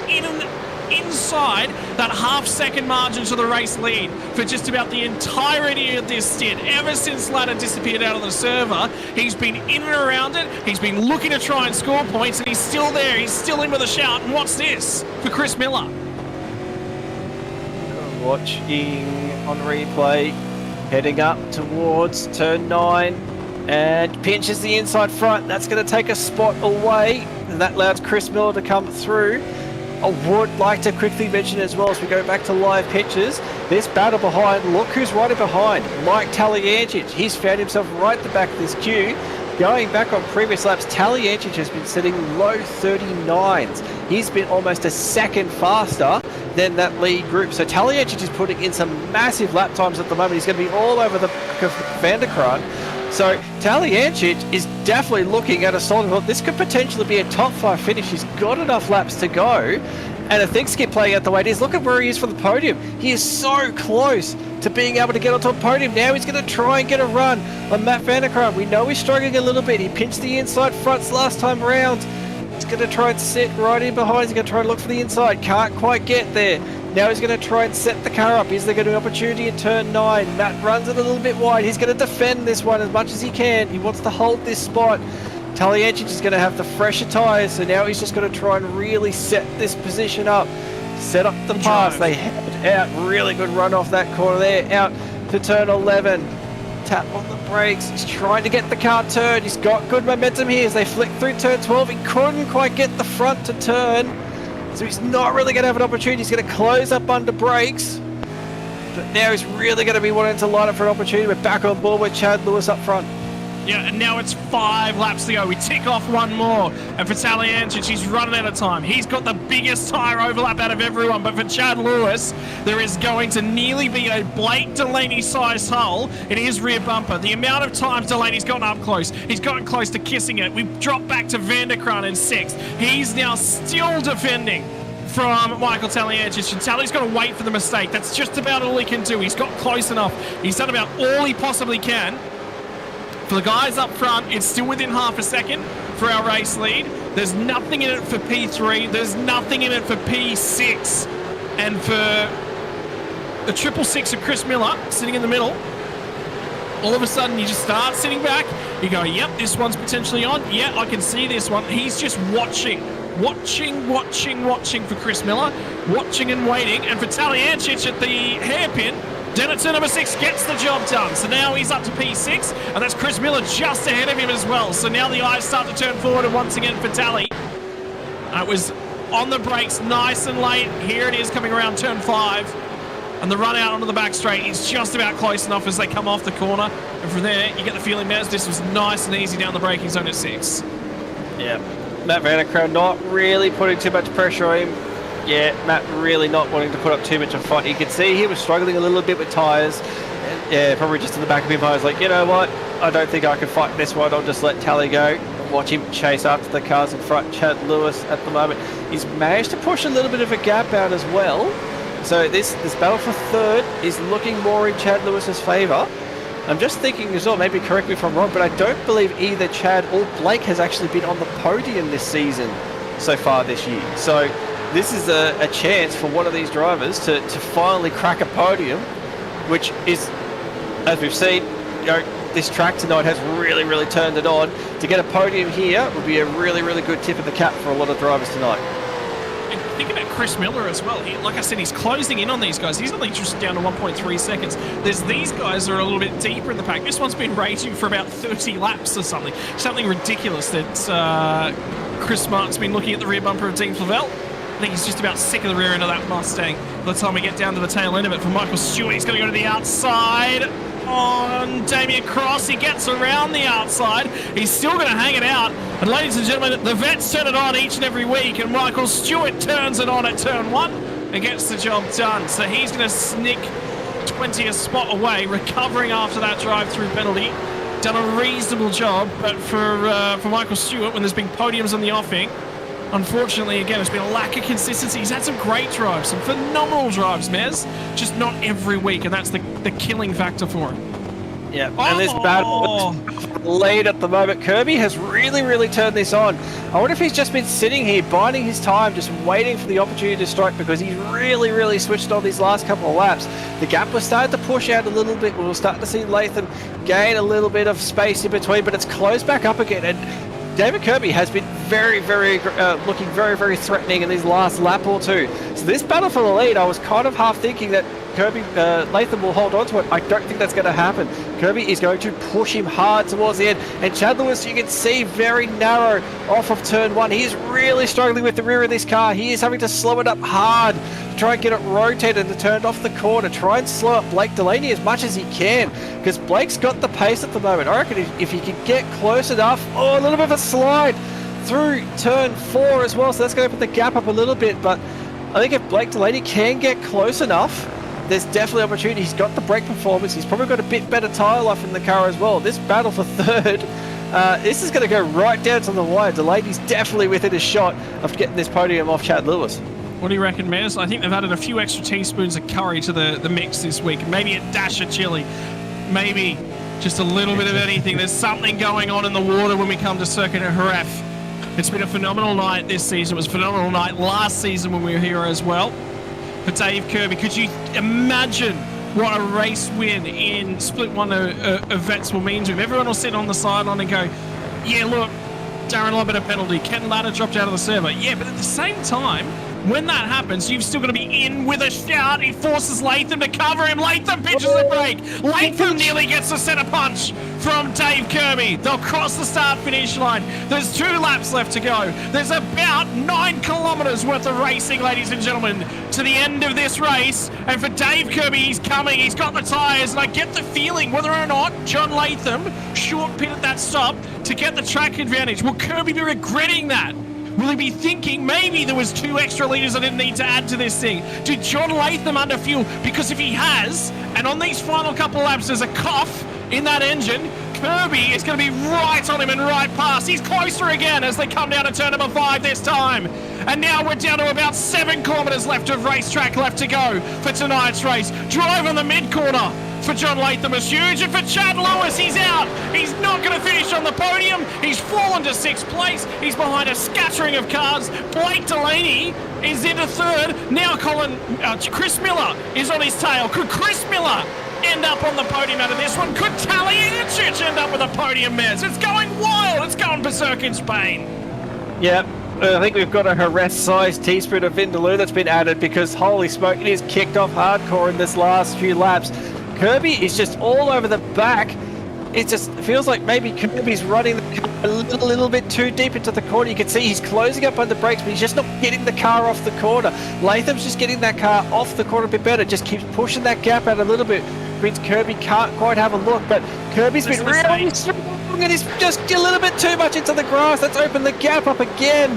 inside that half-second margin to the race lead for just about the entirety of this stint. Ever since Ladder disappeared out of the server, he's been in and around it. He's been looking to try and score points, and he's still there. He's still in with a shout. And what's this for Chris Miller? Watching on replay, heading up towards turn 9, and pinches the inside front. That's going to take a spot away, and that allows Chris Miller to come through. I would like to quickly mention as well, as we go back to live pictures, this battle behind, look who's right behind, Mike Taliancic. He's found himself right at the back of this queue. Going back on previous laps, Taliancic has been sitting low 39s. He's been almost a second faster than that lead group. So Taliancic is putting in some massive lap times at the moment. He's going to be all over the Van der Kran. So Taliancic is definitely looking at a solid, well, this could potentially be a top 5 finish. He's got enough laps to go. And if things keep playing out the way it is, look at where he is for the podium. He is so close to being able to get onto a podium. Now he's going to try and get a run on Matt Van der Kran. We know he's struggling a little bit. He pinched the inside fronts last time around. He's going to try and sit right in behind. He's going to try and look for the inside. Can't quite get there. Now he's going to try and set the car up. Is there going to be an opportunity in turn 9? Matt runs it a little bit wide. He's going to defend this one as much as he can. He wants to hold this spot. Taliancic is going to have the fresher tyres, so now he's just going to try and really set this position up. Set up the pass. They head out. Really good run off that corner there. Out to turn 11. Tap on the brakes. He's trying to get the car turned. He's got good momentum here as they flick through turn 12. He couldn't quite get the front to turn, so he's not really going to have an opportunity. He's going to close up under brakes, but now he's really going to be wanting to line up for an opportunity. We're back on board with Chad Lewis up front. Yeah, and now it's 5 laps to go. We tick off one more. And for Taliancic, he's running out of time. He's got the biggest tyre overlap out of everyone. But for Chad Lewis, there is going to nearly be a Blake Delaney-sized hole in his rear bumper. The amount of times Delaney's gotten up close, he's gotten close to kissing it. We've dropped back to Van der Kran in 6th. He's now still defending from Michael Taliancic, and Tally's got to wait for the mistake. That's just about all he can do. He's got close enough. He's done about all he possibly can. For the guys up front, it's still within half a second for our race lead. There's nothing in it for P3. There's nothing in it for P6. And for the 666 of Chris Miller sitting in the middle, all of a sudden you just start sitting back. You go, yep, this one's potentially on. Yeah, I can see this one. He's just watching for Chris Miller. Watching and waiting. And for Taliancic at the hairpin, Dennis number 6 gets the job done. So now he's up to P6, and that's Chris Miller just ahead of him as well. So now the eyes start to turn forward, and once again for Tally. It was on the brakes nice and late. Here it is coming around turn 5. And the run out onto the back straight is just about close enough as they come off the corner. And from there, you get the feeling, Maz, this was nice and easy down the braking zone at 6. Yeah. Matt Van der Kran not really putting too much pressure on him. yeah, Matt really not wanting to put up too much of a fight. You could see he was struggling a little bit with tyres. Yeah, probably just in the back of him, I was like, you know what? I don't think I can fight this one. I'll just let Tally go and watch him chase after the cars in front. Chad Lewis at the moment, he's managed to push a little bit of a gap out as well. So this battle for third is looking more in Chad Lewis's favour. I'm just thinking as well, maybe correct me if I'm wrong, but I don't believe either Chad or Blake has actually been on the podium this season so far this year. So this is a chance for one of these drivers to finally crack a podium, which is, as we've seen, you know, this track tonight has really turned it on. To get a podium here would be a really good tip of the cap for a lot of drivers tonight. And think about Chris Miller as well. Like I said, he's closing in on these guys. He's only just down to 1.3 seconds. There's these guys that are a little bit deeper in the pack. This one's been racing for about 30 laps or something. Something ridiculous that Chris Martin's been looking at the rear bumper of Dean Flavel. I think he's just about sick of the rear end of that Mustang. By the time we get down to the tail end of it, for Michael Stewart, he's going to go to the outside on Damien Cross. He gets around the outside. He's still going to hang it out. And ladies and gentlemen, the vets turn it on each and every week, and Michael Stewart turns it on at turn 1 and gets the job done. So he's going to snick 20th spot away, recovering after that drive-through penalty. Done a reasonable job, but for Michael Stewart, when there's been podiums on the offing, unfortunately, again, it's been a lack of consistency. He's had some great drives, some phenomenal drives, Mez, just not every week, and that's the killing factor for him. Yeah, and this battle lead at the moment. Kirby has really turned this on. I wonder if he's just been sitting here, biding his time, just waiting for the opportunity to strike, because he's really switched on these last couple of laps. The gap was starting to push out a little bit. We'll start to see Latham gain a little bit of space in between, but it's closed back up again. And David Kirby has been looking very threatening in these last lap or two. So this battle for the lead, I was kind of half thinking that Latham will hold on to it. I don't think that's going to happen. Kirby is going to push him hard towards the end. And Chad Lewis, you can see, very narrow off of turn 1. He is really struggling with the rear of this car. He is having to slow it up hard to try and get it rotated and turned off the corner. Try and slow up Blake Delaney as much as he can, because Blake's got the pace at the moment. I reckon if he can get close enough, a little bit of a slide through turn 4 as well. So that's going to put the gap up a little bit. But I think if Blake Delaney can get close enough, there's definitely opportunity. He's got the brake performance. He's probably got a bit better tyre life in the car as well. This battle for third, this is going to go right down to the wire. Delaney's definitely within a shot of getting this podium off Chad Lewis. What do you reckon, Mez? I think they've added a few extra teaspoons of curry to the mix this week. Maybe a dash of chili. Maybe just a little bit of anything. There's something going on in the water when we come to Circuit at Jerez. It's been a phenomenal night this season. It was a phenomenal night last season when we were here as well. For Dave Kirby, could you imagine what a race win in Split 1 events will mean to him? Everyone will sit on the sideline and go, yeah, look, Darren Lobb had a penalty. Ken Ladder dropped out of the server. Yeah, but at the same time, when that happens, you've still got to be in with a shout. He forces Latham to cover him. Latham pitches a break. Latham nearly gets a centre punch from Dave Kirby. They'll cross the start-finish line. There's 2 laps left to go. There's about 9 kilometres worth of racing, ladies and gentlemen, to the end of this race. And for Dave Kirby, he's coming. He's got the tyres. And I get the feeling whether or not John Latham short pitted that stop to get the track advantage. Will Kirby be regretting that? Will he be thinking maybe there was 2 extra litres I didn't need to add to this thing? Did John Latham under fuel? Because if he has, and on these final couple of laps there's a cough in that engine, Kirby is going to be right on him and right past. He's closer again as they come down to turn number 5 this time. And now we're down to about 7 kilometres left of racetrack left to go for tonight's race. Drive on the mid-corner for John Latham is huge, and for Chad Lewis, he's out. He's not going to finish on the podium. He's fallen to 6th place. He's behind a scattering of cars. Blake Delaney is into 3rd. Now Chris Miller is on his tail. Could Chris Miller end up on the podium out of this one? Could Taliencic end up with a podium, Mez? It's going wild. It's going berserk in Spain. Yep. I think we've got a Jerez-sized teaspoon of Vindaloo that's been added, because holy smoke, it is kicked off hardcore in this last few laps. Kirby is just all over the back. It just feels like maybe Kirby's running the car a little bit too deep into the corner. You can see he's closing up under brakes, but he's just not getting the car off the corner. Latham's just getting that car off the corner a bit better. Just keeps pushing that gap out a little bit. Means Kirby can't quite have a look, but Kirby's been really strong, and he's just a little bit too much into the grass. That's opened the gap up again.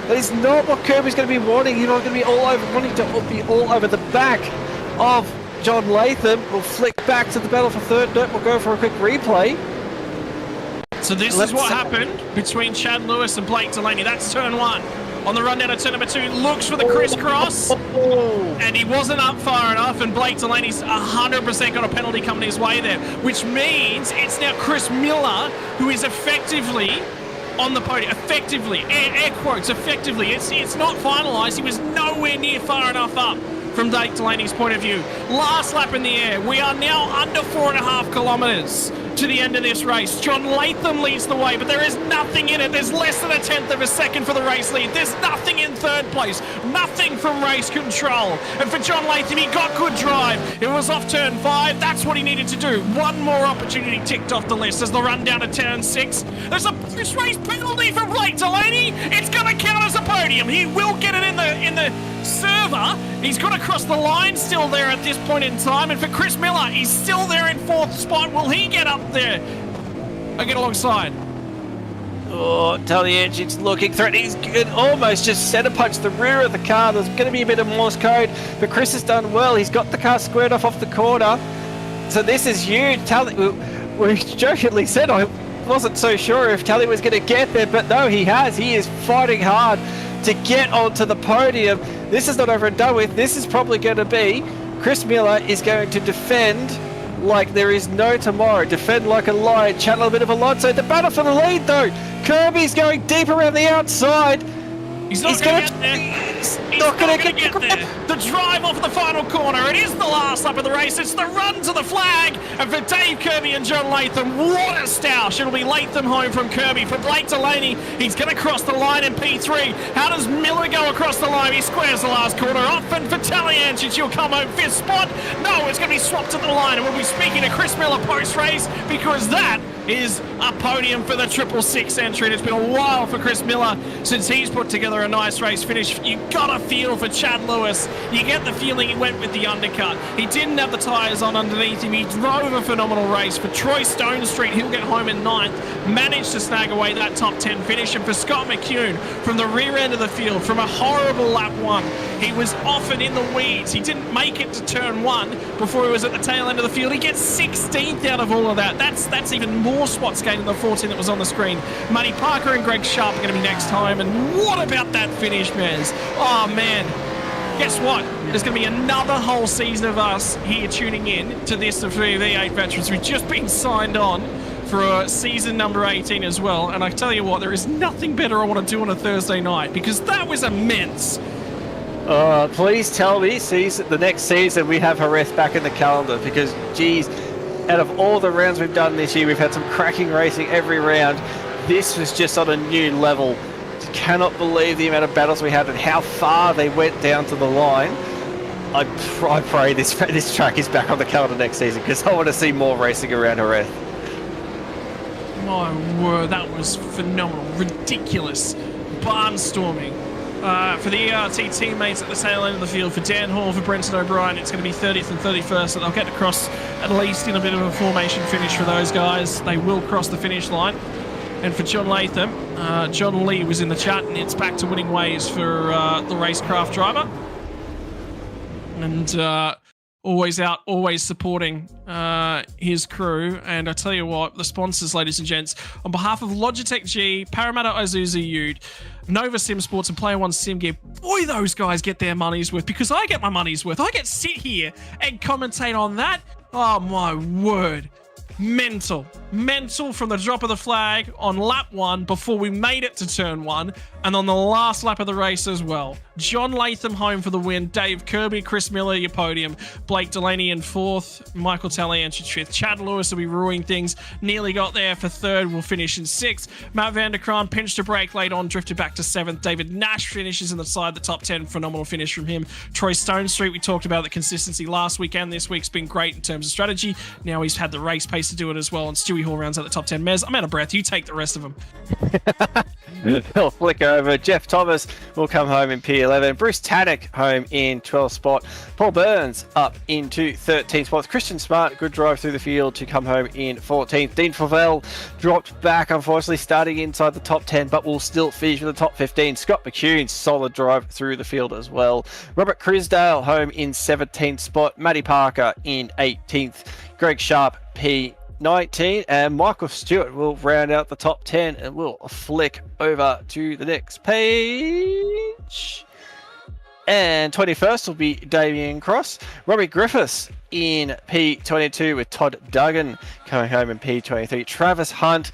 That is not what Kirby's going to be wanting. He's not going to be wanting to be all over the back of John Latham. We'll flick back to the battle for third. Nope, we'll go for a quick replay. So this is what happened between Chad Lewis and Blake Delaney. That's turn 1. On the run down to turn number 2, looks for the crisscross, and he wasn't up far enough, and Blake Delaney's 100% got a penalty coming his way there, which means it's now Chris Miller who is effectively on the podium. Effectively, air quotes, effectively. It's not finalised. He was nowhere near far enough up from Blake Delaney's point of view. Last lap in the air. We are now under 4.5 kilometres to the end of this race. John Latham leads the way, but there is nothing in it. There's less than a tenth of a second for the race lead. There's nothing in third place. Nothing from race control. And for John Latham, he got good drive. It was off turn 5. That's what he needed to do. One more opportunity ticked off the list as the run down to turn 6. There's a race penalty for Blake Delaney. It's going to count as a podium. He will get it in the server. He's got to cross the line still there at this point in time. And for Chris Miller, he's still there in 4th spot. Will he get up there? I get alongside. Oh, Taliancic's looking threatening. He's good. Almost just centre punch the rear of the car. There's going to be a bit of Morse code, but Chris has done well. He's got the car squared off the corner. So this is huge. We jokingly said I wasn't so sure if Tally was going to get there, but no, he has. He is fighting hard to get onto the podium. This is not over and done with. This is probably going to be Chris Miller is going to defend like there is no tomorrow. Defend like a lion. Channel a bit of Alonso. The battle for the lead though. Kirby's going deep around the outside. He's not going to get there. He's not going to get there. The drive off the final corner. It is the last lap of the race. It's the run to the flag. And for Dave Kirby and John Latham, what a stoush. It'll be Latham home from Kirby. For Blake Delaney, he's going to cross the line in P3. How does Miller go across the line? He squares the last corner off. And for Taliancic, he'll come home 5th spot. No, it's going to be swapped at the line. And we'll be speaking to Chris Miller post-race because that is a podium for the 666 entry. It's been a while for Chris Miller since he's put together a nice race finish. You got a feel for Chad Lewis. You get the feeling he went with the undercut. He didn't have the tyres on underneath him. He drove a phenomenal race. For Troy Stonestreet, he'll get home in 9th. Managed to snag away that top 10 finish. And for Scott McCune, from the rear end of the field, from a horrible lap 1, he was often in the weeds. He didn't make it to turn 1 before he was at the tail end of the field. He gets 16th out of all of that. That's even more spots gained than the 14 that was on the screen. Matty Parker and Greg Sharp are going to be next home. And what about that finish, Mez? Oh, man. Guess what? There's going to be another whole season of us here tuning in to this of V8 Veterans. We've just been signed on for season number 18 as well. And I tell you what, there is nothing better I want to do on a Thursday night because that was immense. Please tell me the next season we have Jerez back in the calendar because, geez, out of all the rounds we've done this year, we've had some cracking racing every round. This was just on a new level. Cannot believe the amount of battles we had and how far they went down to the line. I pray this track is back on the calendar next season because I want to see more racing around Jerez. My word, that was phenomenal. Ridiculous. Barnstorming. For the ERT teammates at the tail end of the field, for Dan Hall, for Brenton O'Brien, it's going to be 30th and 31st, so they'll get across at least in a bit of a formation finish for those guys. They will cross the finish line. And for John Latham, John Lee was in the chat, and it's back to winning ways for the racecraft driver. And always out, always supporting his crew. And I tell you what, the sponsors, ladies and gents, on behalf of Logitech G, Parramatta Isuzu Ute, Nova Sim Sports and Player One Sim Gear, boy, those guys get their money's worth because I get my money's worth. I get to sit here and commentate on that. Oh, my word. Mental from the drop of the flag on lap 1 before we made it to turn 1 and on the last lap of the race as well. John Latham home for the win. Dave Kirby, Chris Miller, your podium. Blake Delaney in 4th. Michael Taliancic 5th. Chad Lewis will be ruining things. Nearly got there for 3rd. Will finish in 6th. Matt Vanderkraan pinched a break late on, drifted back to 7th. David Nash finishes in the side, the top 10. Phenomenal finish from him. Troy Stonestreet, we talked about the consistency last week and this week's been great in terms of strategy. Now he's had the race pace to do it as well. And Stewie Hall rounds out the top 10. Mez, I'm out of breath. You take the rest of them. They'll flick over. Jeff Thomas will come home in P11. Bruce Tannock home in 12th spot. Paul Burns up into 13th spot. Christian Smart, good drive through the field to come home in 14th. Dean Favell dropped back, unfortunately, starting inside the top 10, but will still finish with the top 15. Scott McCune, solid drive through the field as well. Robert Crisdale home in 17th spot. Matty Parker in 18th. Greg Sharp, P19, and Michael Stewart will round out the top 10, and we'll flick over to the next page. And 21st will be Damien Cross. Robbie Griffiths in P22 with Todd Duggan coming home in P23. Travis Hunt,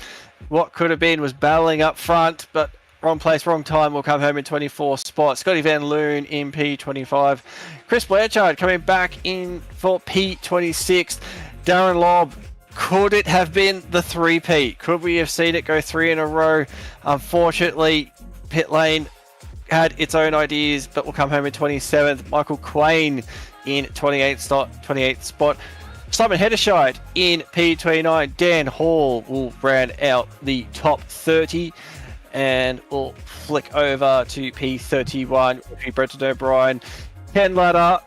what could have been, was battling up front, but wrong place, wrong time, will come home in 24th spot. Scotty Van Loon in P25. Chris Blanchard coming back in for P26. Darren Lobb, could it have been the three-peat? Could we have seen it go 3 in a row? Unfortunately, pit lane had its own ideas, but will come home in 27th. Michael Quain in 28th spot. Simon Hederscheid in P29. Dan Hall will round out the top 30, and we'll flick over to P31. Brenton O'Brien. Ken Ladder,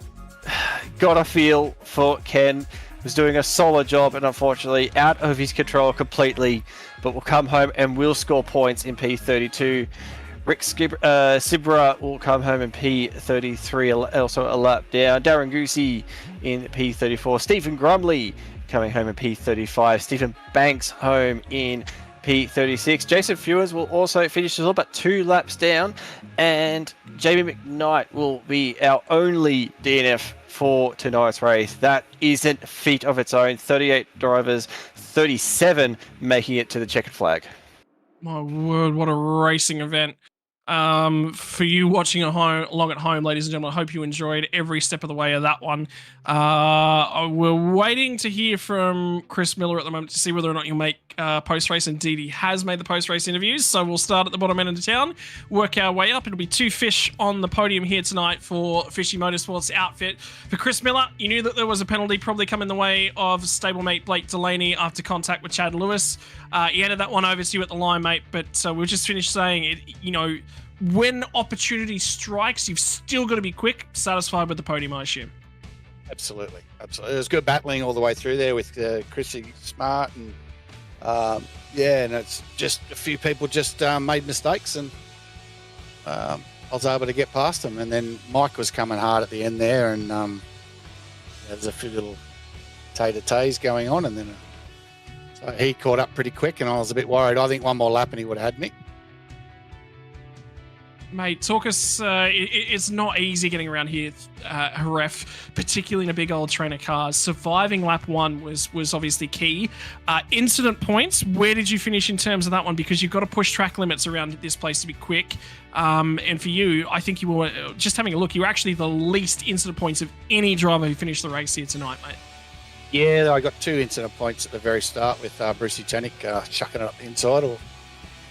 got a feel for Ken. Was doing a solid job, and unfortunately out of his control completely, but will come home and will score points in P32. Rick Sibra will come home in P33, also a lap down. Darren Goosey in P34. Stephen Grumley coming home in P35. Stephen Banks home in P36. Jason Fewers will also finish as well, but 2 laps down. And Jamie McKnight will be our only DNF for tonight's race. That isn't a feat of its own. 38 drivers, 37 making it to the checkered flag. My word, what a racing event. For you watching along at home, ladies and gentlemen, I hope you enjoyed every step of the way of that one. We're waiting to hear from Chris Miller at the moment to see whether or not you'll make post-race. Indeed, he has made the post-race interviews, so we'll start at the bottom end of town, work our way up. It'll be 2 fish on the podium here tonight for Fishy Motorsports outfit. For Chris Miller, you knew that there was a penalty probably come in the way of stablemate Blake Delaney after contact with Chad Lewis. He handed that one over to you at the line, mate, but we'll just finish saying it, when opportunity strikes, you've still got to be quick, satisfied with the podium, I assume. Absolutely. It was good battling all the way through there with Chrissy Smart, and and it's just a few people just made mistakes, and I was able to get past them. And then Mike was coming hard at the end there, and there's a few little tay-to-tays going on, and then so he caught up pretty quick, and I was a bit worried. I think one more lap and he would have had me. Mate, talk us. It's not easy getting around here, Ref, particularly in a big old train of cars. Surviving lap 1 was obviously key. Incident points, where did you finish in terms of that one? Because you've got to push track limits around this place to be quick. And for you, I think you were, just having a look, you were actually the least incident points of any driver who finished the race here tonight, mate. Yeah, I got 2 incident points at the very start with Brucey Tannock chucking it up the inside or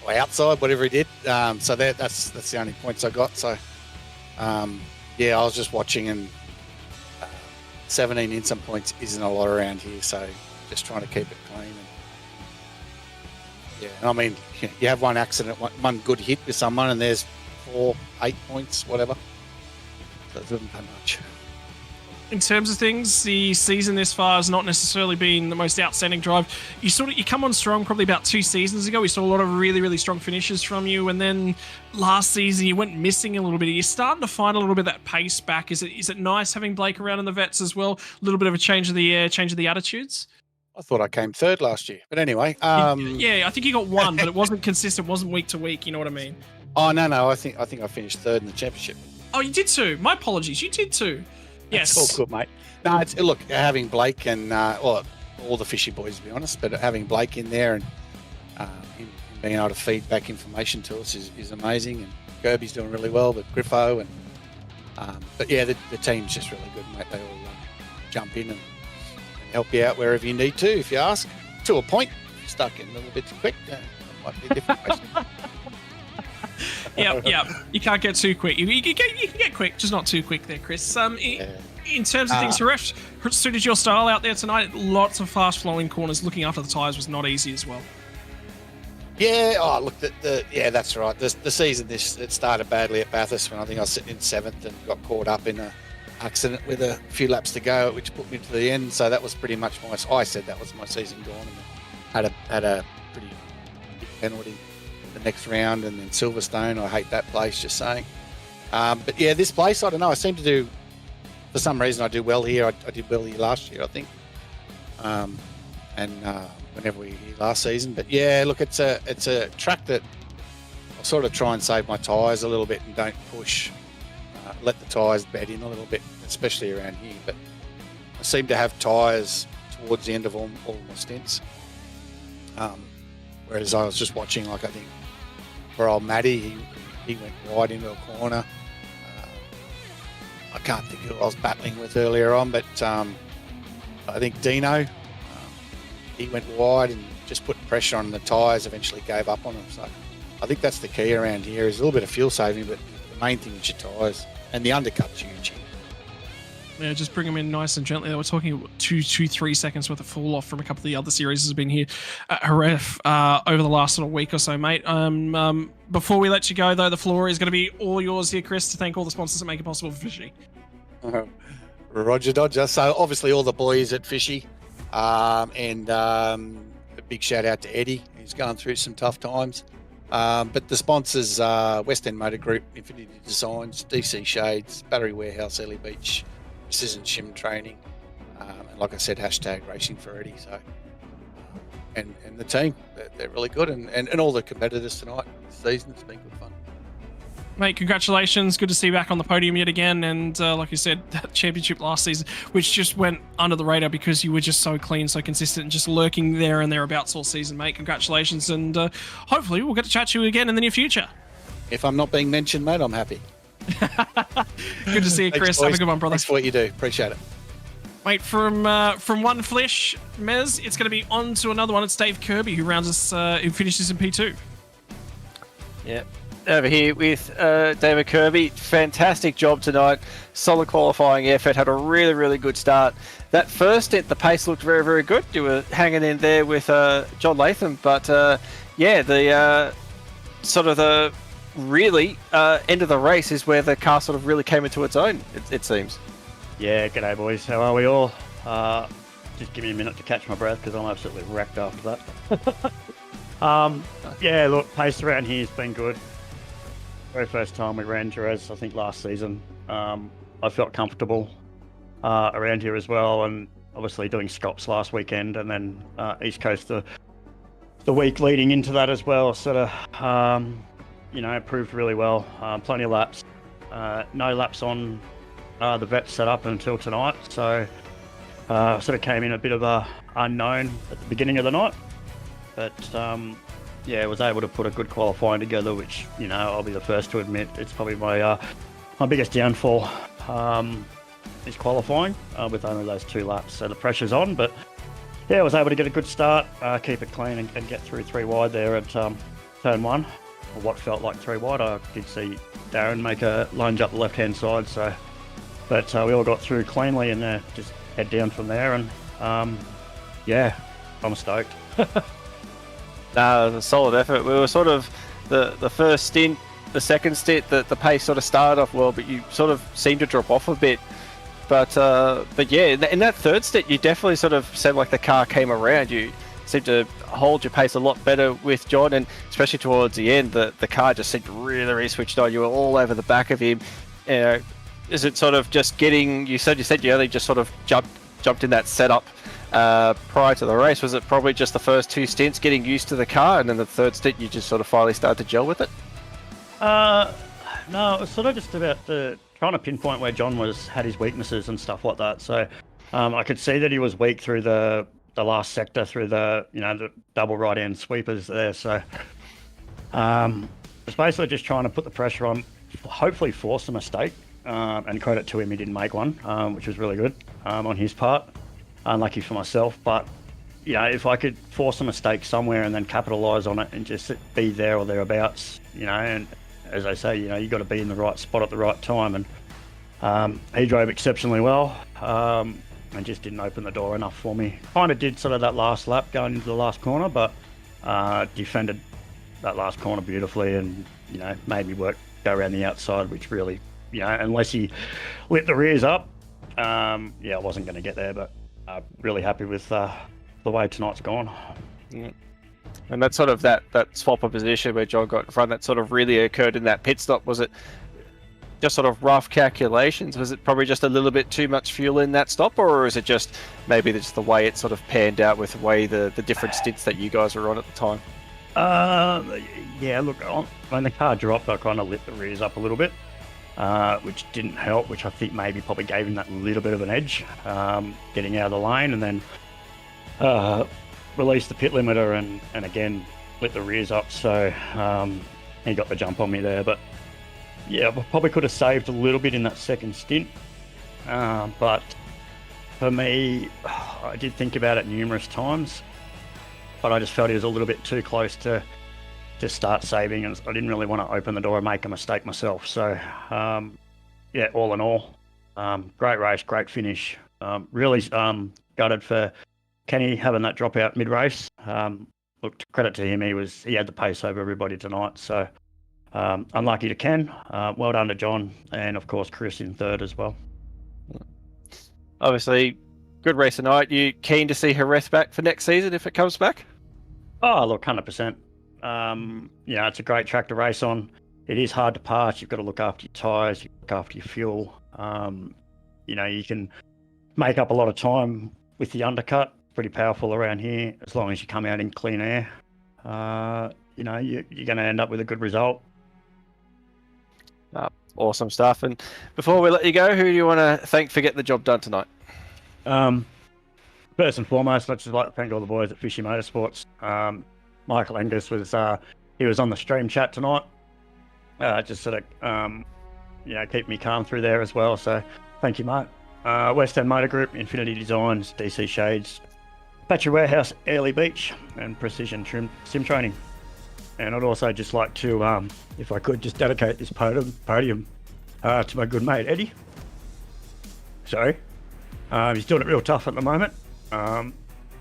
outside, whatever he did. So that's the only points I got. So I was just watching, and 17 incident points isn't a lot around here, so just trying to keep it clean. And I mean, you have one accident, one good hit with someone, and there's 4, 8 points, whatever. So it doesn't pay much. In terms of things, the season this far has not necessarily been the most outstanding drive. You come on strong probably about 2 seasons ago. We saw a lot of really, really strong finishes from you, and then last season you went missing a little bit. Are you starting to find a little bit of that pace back? Is it nice having Blake around in the vets as well? A little bit of a change of the air, change of the attitudes? I thought I came 3rd last year, but anyway. I think you got 1, but it wasn't consistent, wasn't week to week. You know what I mean? Oh no, I think I finished 3rd in the championship. Oh, you did too. My apologies, you did too. Yes. It's all good, mate. No, look, having Blake and all the fishy boys, to be honest, but having Blake in there and him being able to feed back information to us is amazing. And Kirby's doing really well, but Griffo and the team's just really good, mate. They all jump in and help you out wherever you need to, if you ask. To a point, stuck in a little bit too quick, it might be a different question. Yeah. You can't get too quick. You can get quick, just not too quick there, Chris. In terms of things, Ref suited your style out there tonight. Lots of fast flowing corners. Looking after the tyres was not easy as well. Yeah, oh look, yeah, that's right. The season it started badly at Bathurst when I think I was sitting in 7th and got caught up in a accident with a few laps to go, which put me to the end. So that was pretty much I said that was my season gone, and had a pretty big penalty the next round, and then Silverstone. I hate that place, just saying. But yeah, this place, I don't know. I seem to do, for some reason, I do well here. I did well here last year, I think. Whenever we were here last season. But yeah, look, it's a track that I'll sort of try and save my tyres a little bit and don't push, let the tyres bed in a little bit, especially around here. But I seem to have tyres towards the end of all my stints. Whereas I was just watching, like I think for old Matty, he went wide into a corner. I can't think who I was battling with earlier on, but I think Dino, he went wide and just put pressure on the tyres, eventually gave up on them. So I think that's the key around here, is a little bit of fuel saving, but the main thing is your tyres. And the undercut's huge here. Yeah, just bring them in nice and gently. They were talking 3 seconds worth of fall off from a couple of the other series has been here at Jerez over the last sort of week or so, mate. Before we let you go, though, the floor is going to be all yours here, Chris, to thank all the sponsors that make it possible for Fishy. Roger Dodger. So obviously all the boys at Fishy, and a big shout out to Eddie, who's going through some tough times. But the sponsors, West End Motor Group, Infinity Designs, DC Shades, Battery Warehouse, Ellie Beach, Precision Shim Training, and like I said, hashtag Racing for Eddie. So, and the team, they're really good, and all the competitors tonight this season. It's been good fun. Mate, congratulations. Good to see you back on the podium yet again. And like you said, that championship last season, which just went under the radar because you were just so clean, so consistent, and just lurking there and thereabouts all season, mate. Congratulations. And hopefully we'll get to chat to you again in the near future. If I'm not being mentioned, mate, I'm happy. Good to see you, Chris. Have a good one, brother. Thanks for what you do. Appreciate it. Mate, from one flesh, Mez, it's going to be on to another one. It's Dave Kirby who rounds us, who finishes in P2. Yep. Over here with David Kirby. Fantastic job tonight. Solid qualifying effort. Had a really, really good start. That first stint, the pace looked very, very good. You were hanging in there with John Latham. But yeah, the sort of the really end of the race is where the car sort of really came into its own, it seems. Yeah, g'day boys. How are we all? Just give me a minute to catch my breath because I'm absolutely wrecked after that. Yeah, look, pace around here has been good. Very first time we ran Jerez, I think last season. I felt comfortable around here as well, and obviously doing Scops last weekend, and then East Coast the week leading into that as well. Sort of, it proved really well. Plenty of laps. No laps on the vet setup until tonight, so sort of came in a bit of a unknown at the beginning of the night, but yeah, was able to put a good qualifying together, which, I'll be the first to admit, it's probably my biggest downfall is qualifying with only those 2 laps. So the pressure's on, but yeah, I was able to get a good start, keep it clean and get through 3 wide there at turn 1, or what felt like 3 wide. I did see Darren make a lunge up the left-hand side, but we all got through cleanly and just head down from there, and yeah, I'm stoked. No, it was a solid effort. We were sort of the first stint, the second stint, the pace sort of started off well, but you sort of seemed to drop off a bit. But yeah, in that third stint, you definitely sort of said like the car came around. You seemed to hold your pace a lot better with John, and especially towards the end, the car just seemed really, really switched on. You were all over the back of him. Is it sort of just getting? You said you only just sort of jumped in that setup prior to the race. Was it probably just the first 2 stints getting used to the car, and then the third stint you just sort of finally started to gel with it? No, it was sort of just about trying to pinpoint where John had his weaknesses and stuff like that. So I could see that he was weak through the last sector, through the double right hand sweepers there. So it's basically just trying to put the pressure on, hopefully force a mistake, and credit to him, he didn't make one, which was really good on his part. Unlucky for myself, but if I could force a mistake somewhere and then capitalise on it and just be there or thereabouts, and as I say, you got to be in the right spot at the right time, and he drove exceptionally well, and just didn't open the door enough for me. Kind of did sort of that last lap going into the last corner, but defended that last corner beautifully, and made me go around the outside, which really, unless he lit the rears up, I wasn't going to get there. But really happy with the way tonight's gone. Yeah. And that sort of that swap of position where John got in front, that sort of really occurred in that pit stop. Was it just sort of rough calculations? Was it probably just a little bit too much fuel in that stop, or is it just maybe just the way it sort of panned out with the way the different stints that you guys were on at the time? Look, when the car dropped, I kind of lit the rears up a little bit, which didn't help, which I think maybe probably gave him that little bit of an edge, getting out of the lane, and then released the pit limiter and again lit the rears up, so he got the jump on me there. But yeah, I probably could have saved a little bit in that second stint, but for me, I did think about it numerous times, but I just felt he was a little bit too close to start saving, and I didn't really want to open the door and make a mistake myself. So all in all, great race, great finish. Really gutted for Kenny having that dropout mid-race. Look, credit to him, he had the pace over everybody tonight. So unlucky to Ken. Well done to John, and of course Chris in third as well. Obviously, good race tonight. You keen to see Jerez back for next season if it comes back? Oh, look, 100%. It's a great track to race on. It is hard to pass. You've got to look after your tyres, you look after your fuel. You can make up a lot of time with the undercut. Pretty powerful around here. As long as you come out in clean air, you're going to end up with a good result. Awesome stuff. And before we let you go, who do you want to thank for getting the job done tonight? First and foremost, I'd just like to thank all the boys at Fishy Motorsports. Michael Angus was on the stream chat tonight. Just sort of keep me calm through there as well. So thank you, mate. West End Motor Group, Infinity Designs, DC Shades, Battery Warehouse, Airlie Beach, and Precision Sim Training. And I'd also just like to, if I could, just dedicate this podium to my good mate Eddie. Sorry. He's doing it real tough at the moment.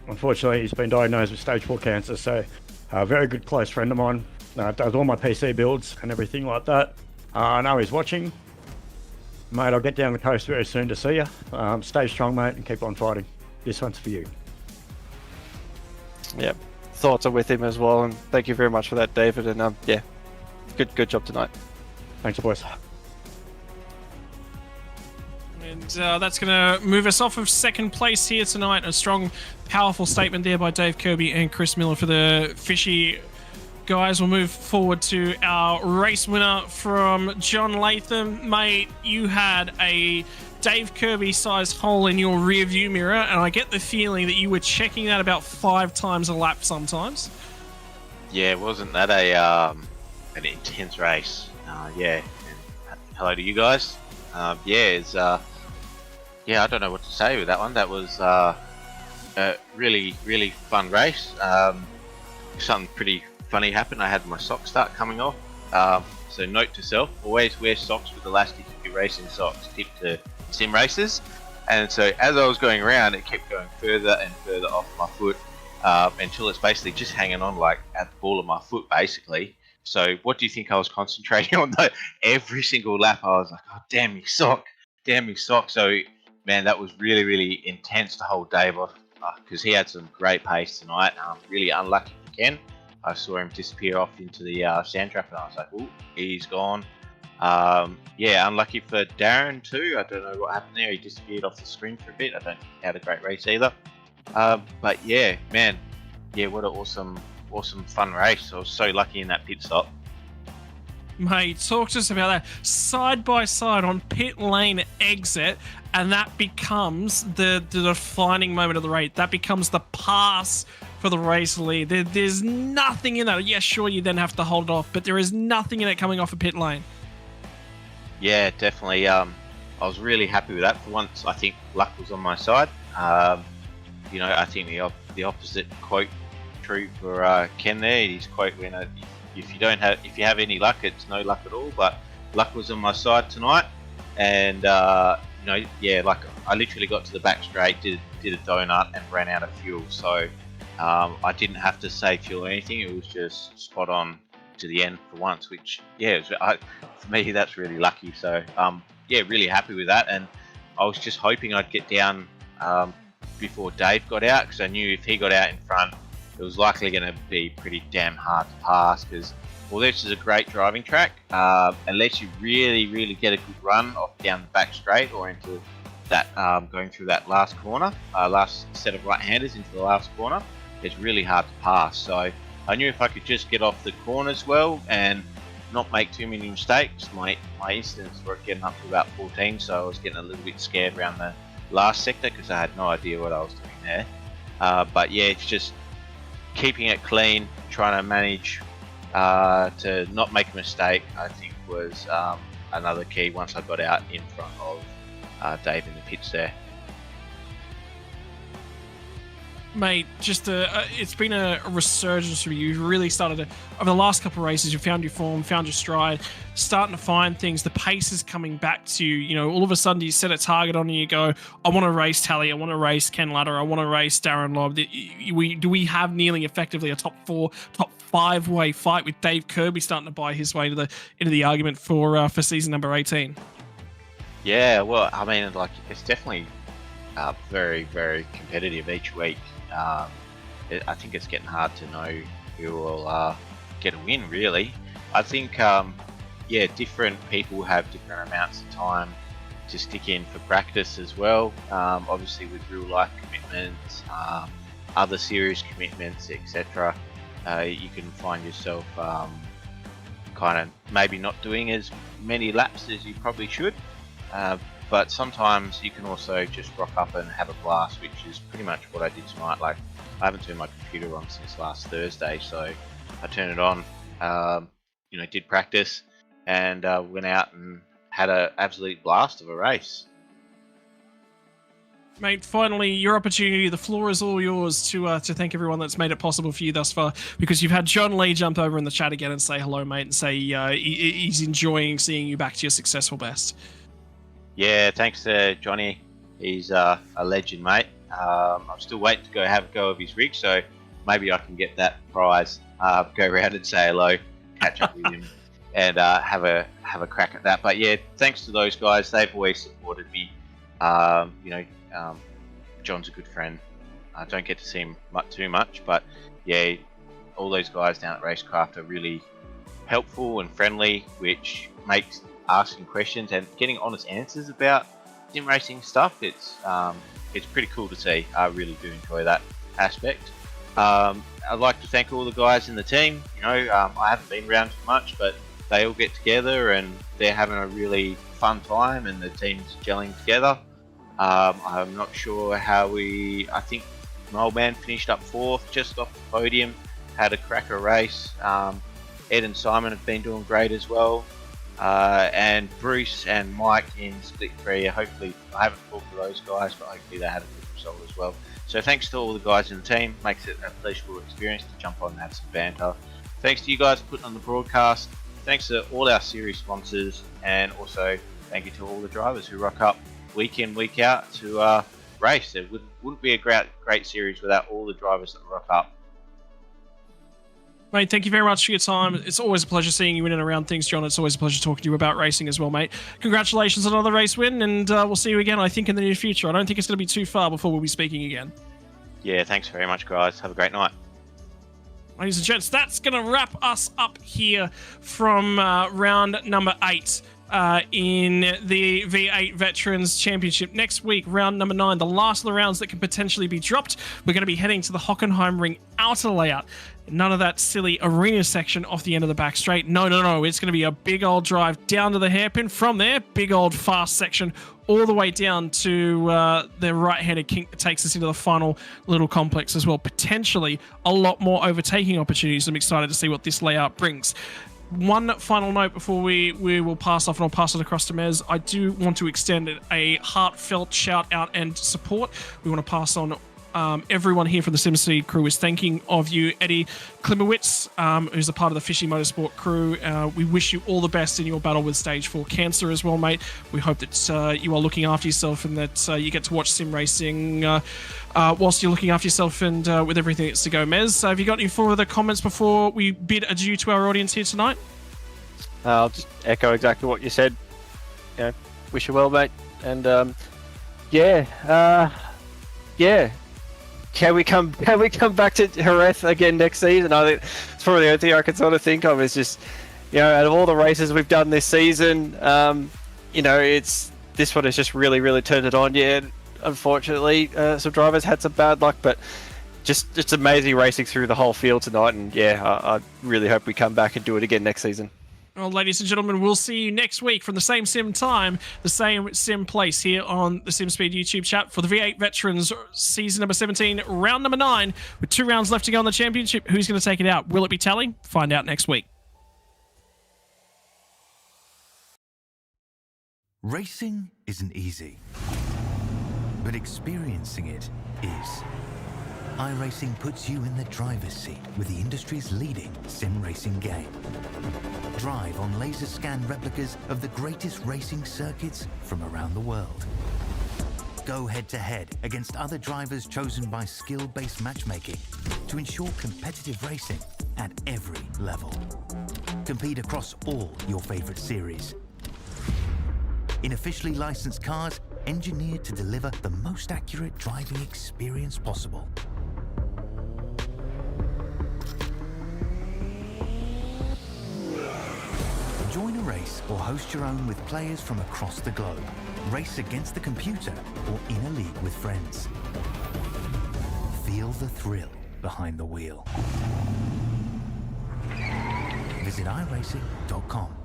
Unfortunately, he's been diagnosed with stage 4 cancer, so a very good close friend of mine. Does all my PC builds and everything like that. I know he's watching. Mate, I'll get down the coast very soon to see you. Stay strong, mate, and keep on fighting. This one's for you. Yep. Thoughts are with him as well, and thank you very much for that, David. And good job tonight. Thanks, boys. And that's going to move us off of second place here tonight. A strong, powerful statement there by Dave Kirby and Chris Miller for the Fishy guys. We'll move forward to our race winner from John Latham. Mate, you had a Dave Kirby-sized hole in your rear view mirror, and I get the feeling that you were checking that about 5 times a lap sometimes. Yeah, wasn't that an intense race? And hello to you guys. I don't know what to say with that one. That was a really, really fun race. Something pretty funny happened. I had my sock start coming off. So note to self, always wear socks with elastic if you're racing socks. Tip to sim races. And so as I was going around, it kept going further and further off my foot until it's basically just hanging on like at the ball of my foot basically. So what do you think I was concentrating on though? Every single lap I was like, oh damn me sock. So man, that was really, really intense the whole day because he had some great pace tonight. Really unlucky for Ken. I saw him disappear off into the sand trap and I was like, oh, he's gone. Unlucky for Darren too. I don't know what happened there. He disappeared off the screen for a bit. I don't think he had a great race either. But yeah, man, what an awesome fun race. I was so lucky in that pit stop. Mate, talk to us about that. Side by side on pit lane exit, and that becomes the defining moment of the race. That becomes the pass for the race lead. There's nothing in that. Yes, sure, you then have to hold it off, but there is nothing in it coming off a pit lane. Yeah, definitely. I was really happy with that. For once, I think luck was on my side. I think the opposite quote true for Ken there. His quote when if you have any luck, it's no luck at all. But luck was on my side tonight, and I literally got to the back straight, did a donut, and ran out of fuel. So I didn't have to save fuel or anything. It was just spot on to the end for once, which for me that's really lucky. So really happy with that, and I was just hoping I'd get down before Dave got out, because I knew if he got out in front, it was likely going to be pretty damn hard to pass, because this is a great driving track, unless you really get a good run off down the back straight or into that going through that last corner, last set of right-handers into the last corner, it's really hard to pass. So I knew if I could just get off the corners well and not make too many mistakes, my incidents were getting up to about 14, so I was getting a little bit scared around the last sector because I had no idea what I was doing there. But yeah, it's just keeping it clean, trying to manage to not make a mistake, I think was another key once I got out in front of Dave in the pits there. Mate, just it's been a resurgence for you. You've really started to, over the last couple of races, you found your form, found your stride, starting to find things. The pace is coming back to you. You know, all of a sudden you set a target on and you go, I want to race Tally, I want to race Ken Ladder, I want to race Darren Lobb. Do we have nearly effectively a top 4, top 5 way fight with Dave Kirby starting to buy his way to into the argument for season number 18? Yeah, well, I mean, like, it's definitely very, very competitive each week. I think it's getting hard to know who will get a win, really. I think, different people have different amounts of time to stick in for practice as well. Obviously, with real life commitments, other serious commitments, etc., you can find yourself kind of maybe not doing as many laps as you probably should. But sometimes you can also just rock up and have a blast, which is pretty much what I did tonight. Like, I haven't turned my computer on since last Thursday, so I turned it on, did practice, and went out and had an absolute blast of a race. Mate, finally, your opportunity. The floor is all yours to thank everyone that's made it possible for you thus far, because you've had John Lee jump over in the chat again and say hello, mate, and say he's enjoying seeing you back to your successful best. Yeah, thanks to Johnny. He's a legend, mate. I'm still waiting to have a go of his rig, so maybe I can get that prize. Go around and say hello, catch up with him, and have a crack at that. But yeah, thanks to those guys. They've always supported me. John's a good friend. I don't get to see him too much, but yeah, all those guys down at Racecraft are really helpful and friendly, which makes asking questions and getting honest answers about sim racing stuff. It's pretty cool to see. I really do enjoy that aspect. I'd like to thank all the guys in the team. I haven't been around too much, but they all get together and they're having a really fun time, and the team's gelling together. I'm not sure how I think my old man finished up 4th, just off the podium, had a cracker race. Ed and Simon have been doing great as well. And Bruce and Mike in Split 3, hopefully, I haven't talked to those guys, but hopefully they had a good result as well. So thanks to all the guys in the team, makes it a pleasurable experience to jump on and have some banter. Thanks to you guys for putting on the broadcast, thanks to all our series sponsors, and also thank you to all the drivers who rock up week in, week out to race. It wouldn't be a great series without all the drivers that rock up. Mate, thank you very much for your time. It's always a pleasure seeing you in and around things, John. It's always a pleasure talking to you about racing as well, mate. Congratulations on another race win, and we'll see you again, I think, in the near future. I don't think it's going to be too far before we'll be speaking again. Yeah, thanks very much, guys. Have a great night. Ladies and gents, that's going to wrap us up here from round number 8. In the V8 Veterans Championship. Next week, round number 9, the last of the rounds that can potentially be dropped. We're going to be heading to the Hockenheim Ring outer layout. None of that silly arena section off the end of the back straight. No. It's going to be a big old drive down to the hairpin. From there, big old fast section all the way down to the right-handed kink that takes us into the final little complex as well. Potentially a lot more overtaking opportunities. I'm excited to see what this layout brings. One final note before we will pass off, and I'll pass it across to Mez. I do want to extend a heartfelt shout out and support. We want to pass on everyone here from the SimSpeed crew is thanking of you. Eddie Klimowitz, who's a part of the Fishy Motorsport crew, we wish you all the best in your battle with stage 4 cancer as well, mate. We hope that you are looking after yourself and that you get to watch sim racing whilst you're looking after yourself and with everything that's to go. Mez, have you got any further comments before we bid adieu to our audience here tonight? I'll just echo exactly what you said. You know, wish you well, mate. And Can we come back to Jerez again next season? I think it's probably the only thing I can sort of think of is just, out of all the races we've done this season, it's this one has just really turned it on. Yeah, unfortunately, some drivers had some bad luck, but just amazing racing through the whole field tonight. And I really hope we come back and do it again next season. Well, ladies and gentlemen, we'll see you next week from the same sim time, the same sim place here on the SimSpeed YouTube chat for the V8 Veterans season number 17, round number 9, with 2 rounds left to go in the championship. Who's going to take it out? Will it be Tally? Find out next week. Racing isn't easy, but experiencing it is. iRacing puts you in the driver's seat with the industry's leading sim racing game. Drive on laser scan replicas of the greatest racing circuits from around the world. Go head-to-head against other drivers chosen by skill-based matchmaking to ensure competitive racing at every level. Compete across all your favorite series. In officially licensed cars, engineered to deliver the most accurate driving experience possible. Join a race or host your own with players from across the globe. Race against the computer or in a league with friends. Feel the thrill behind the wheel. Visit iRacing.com.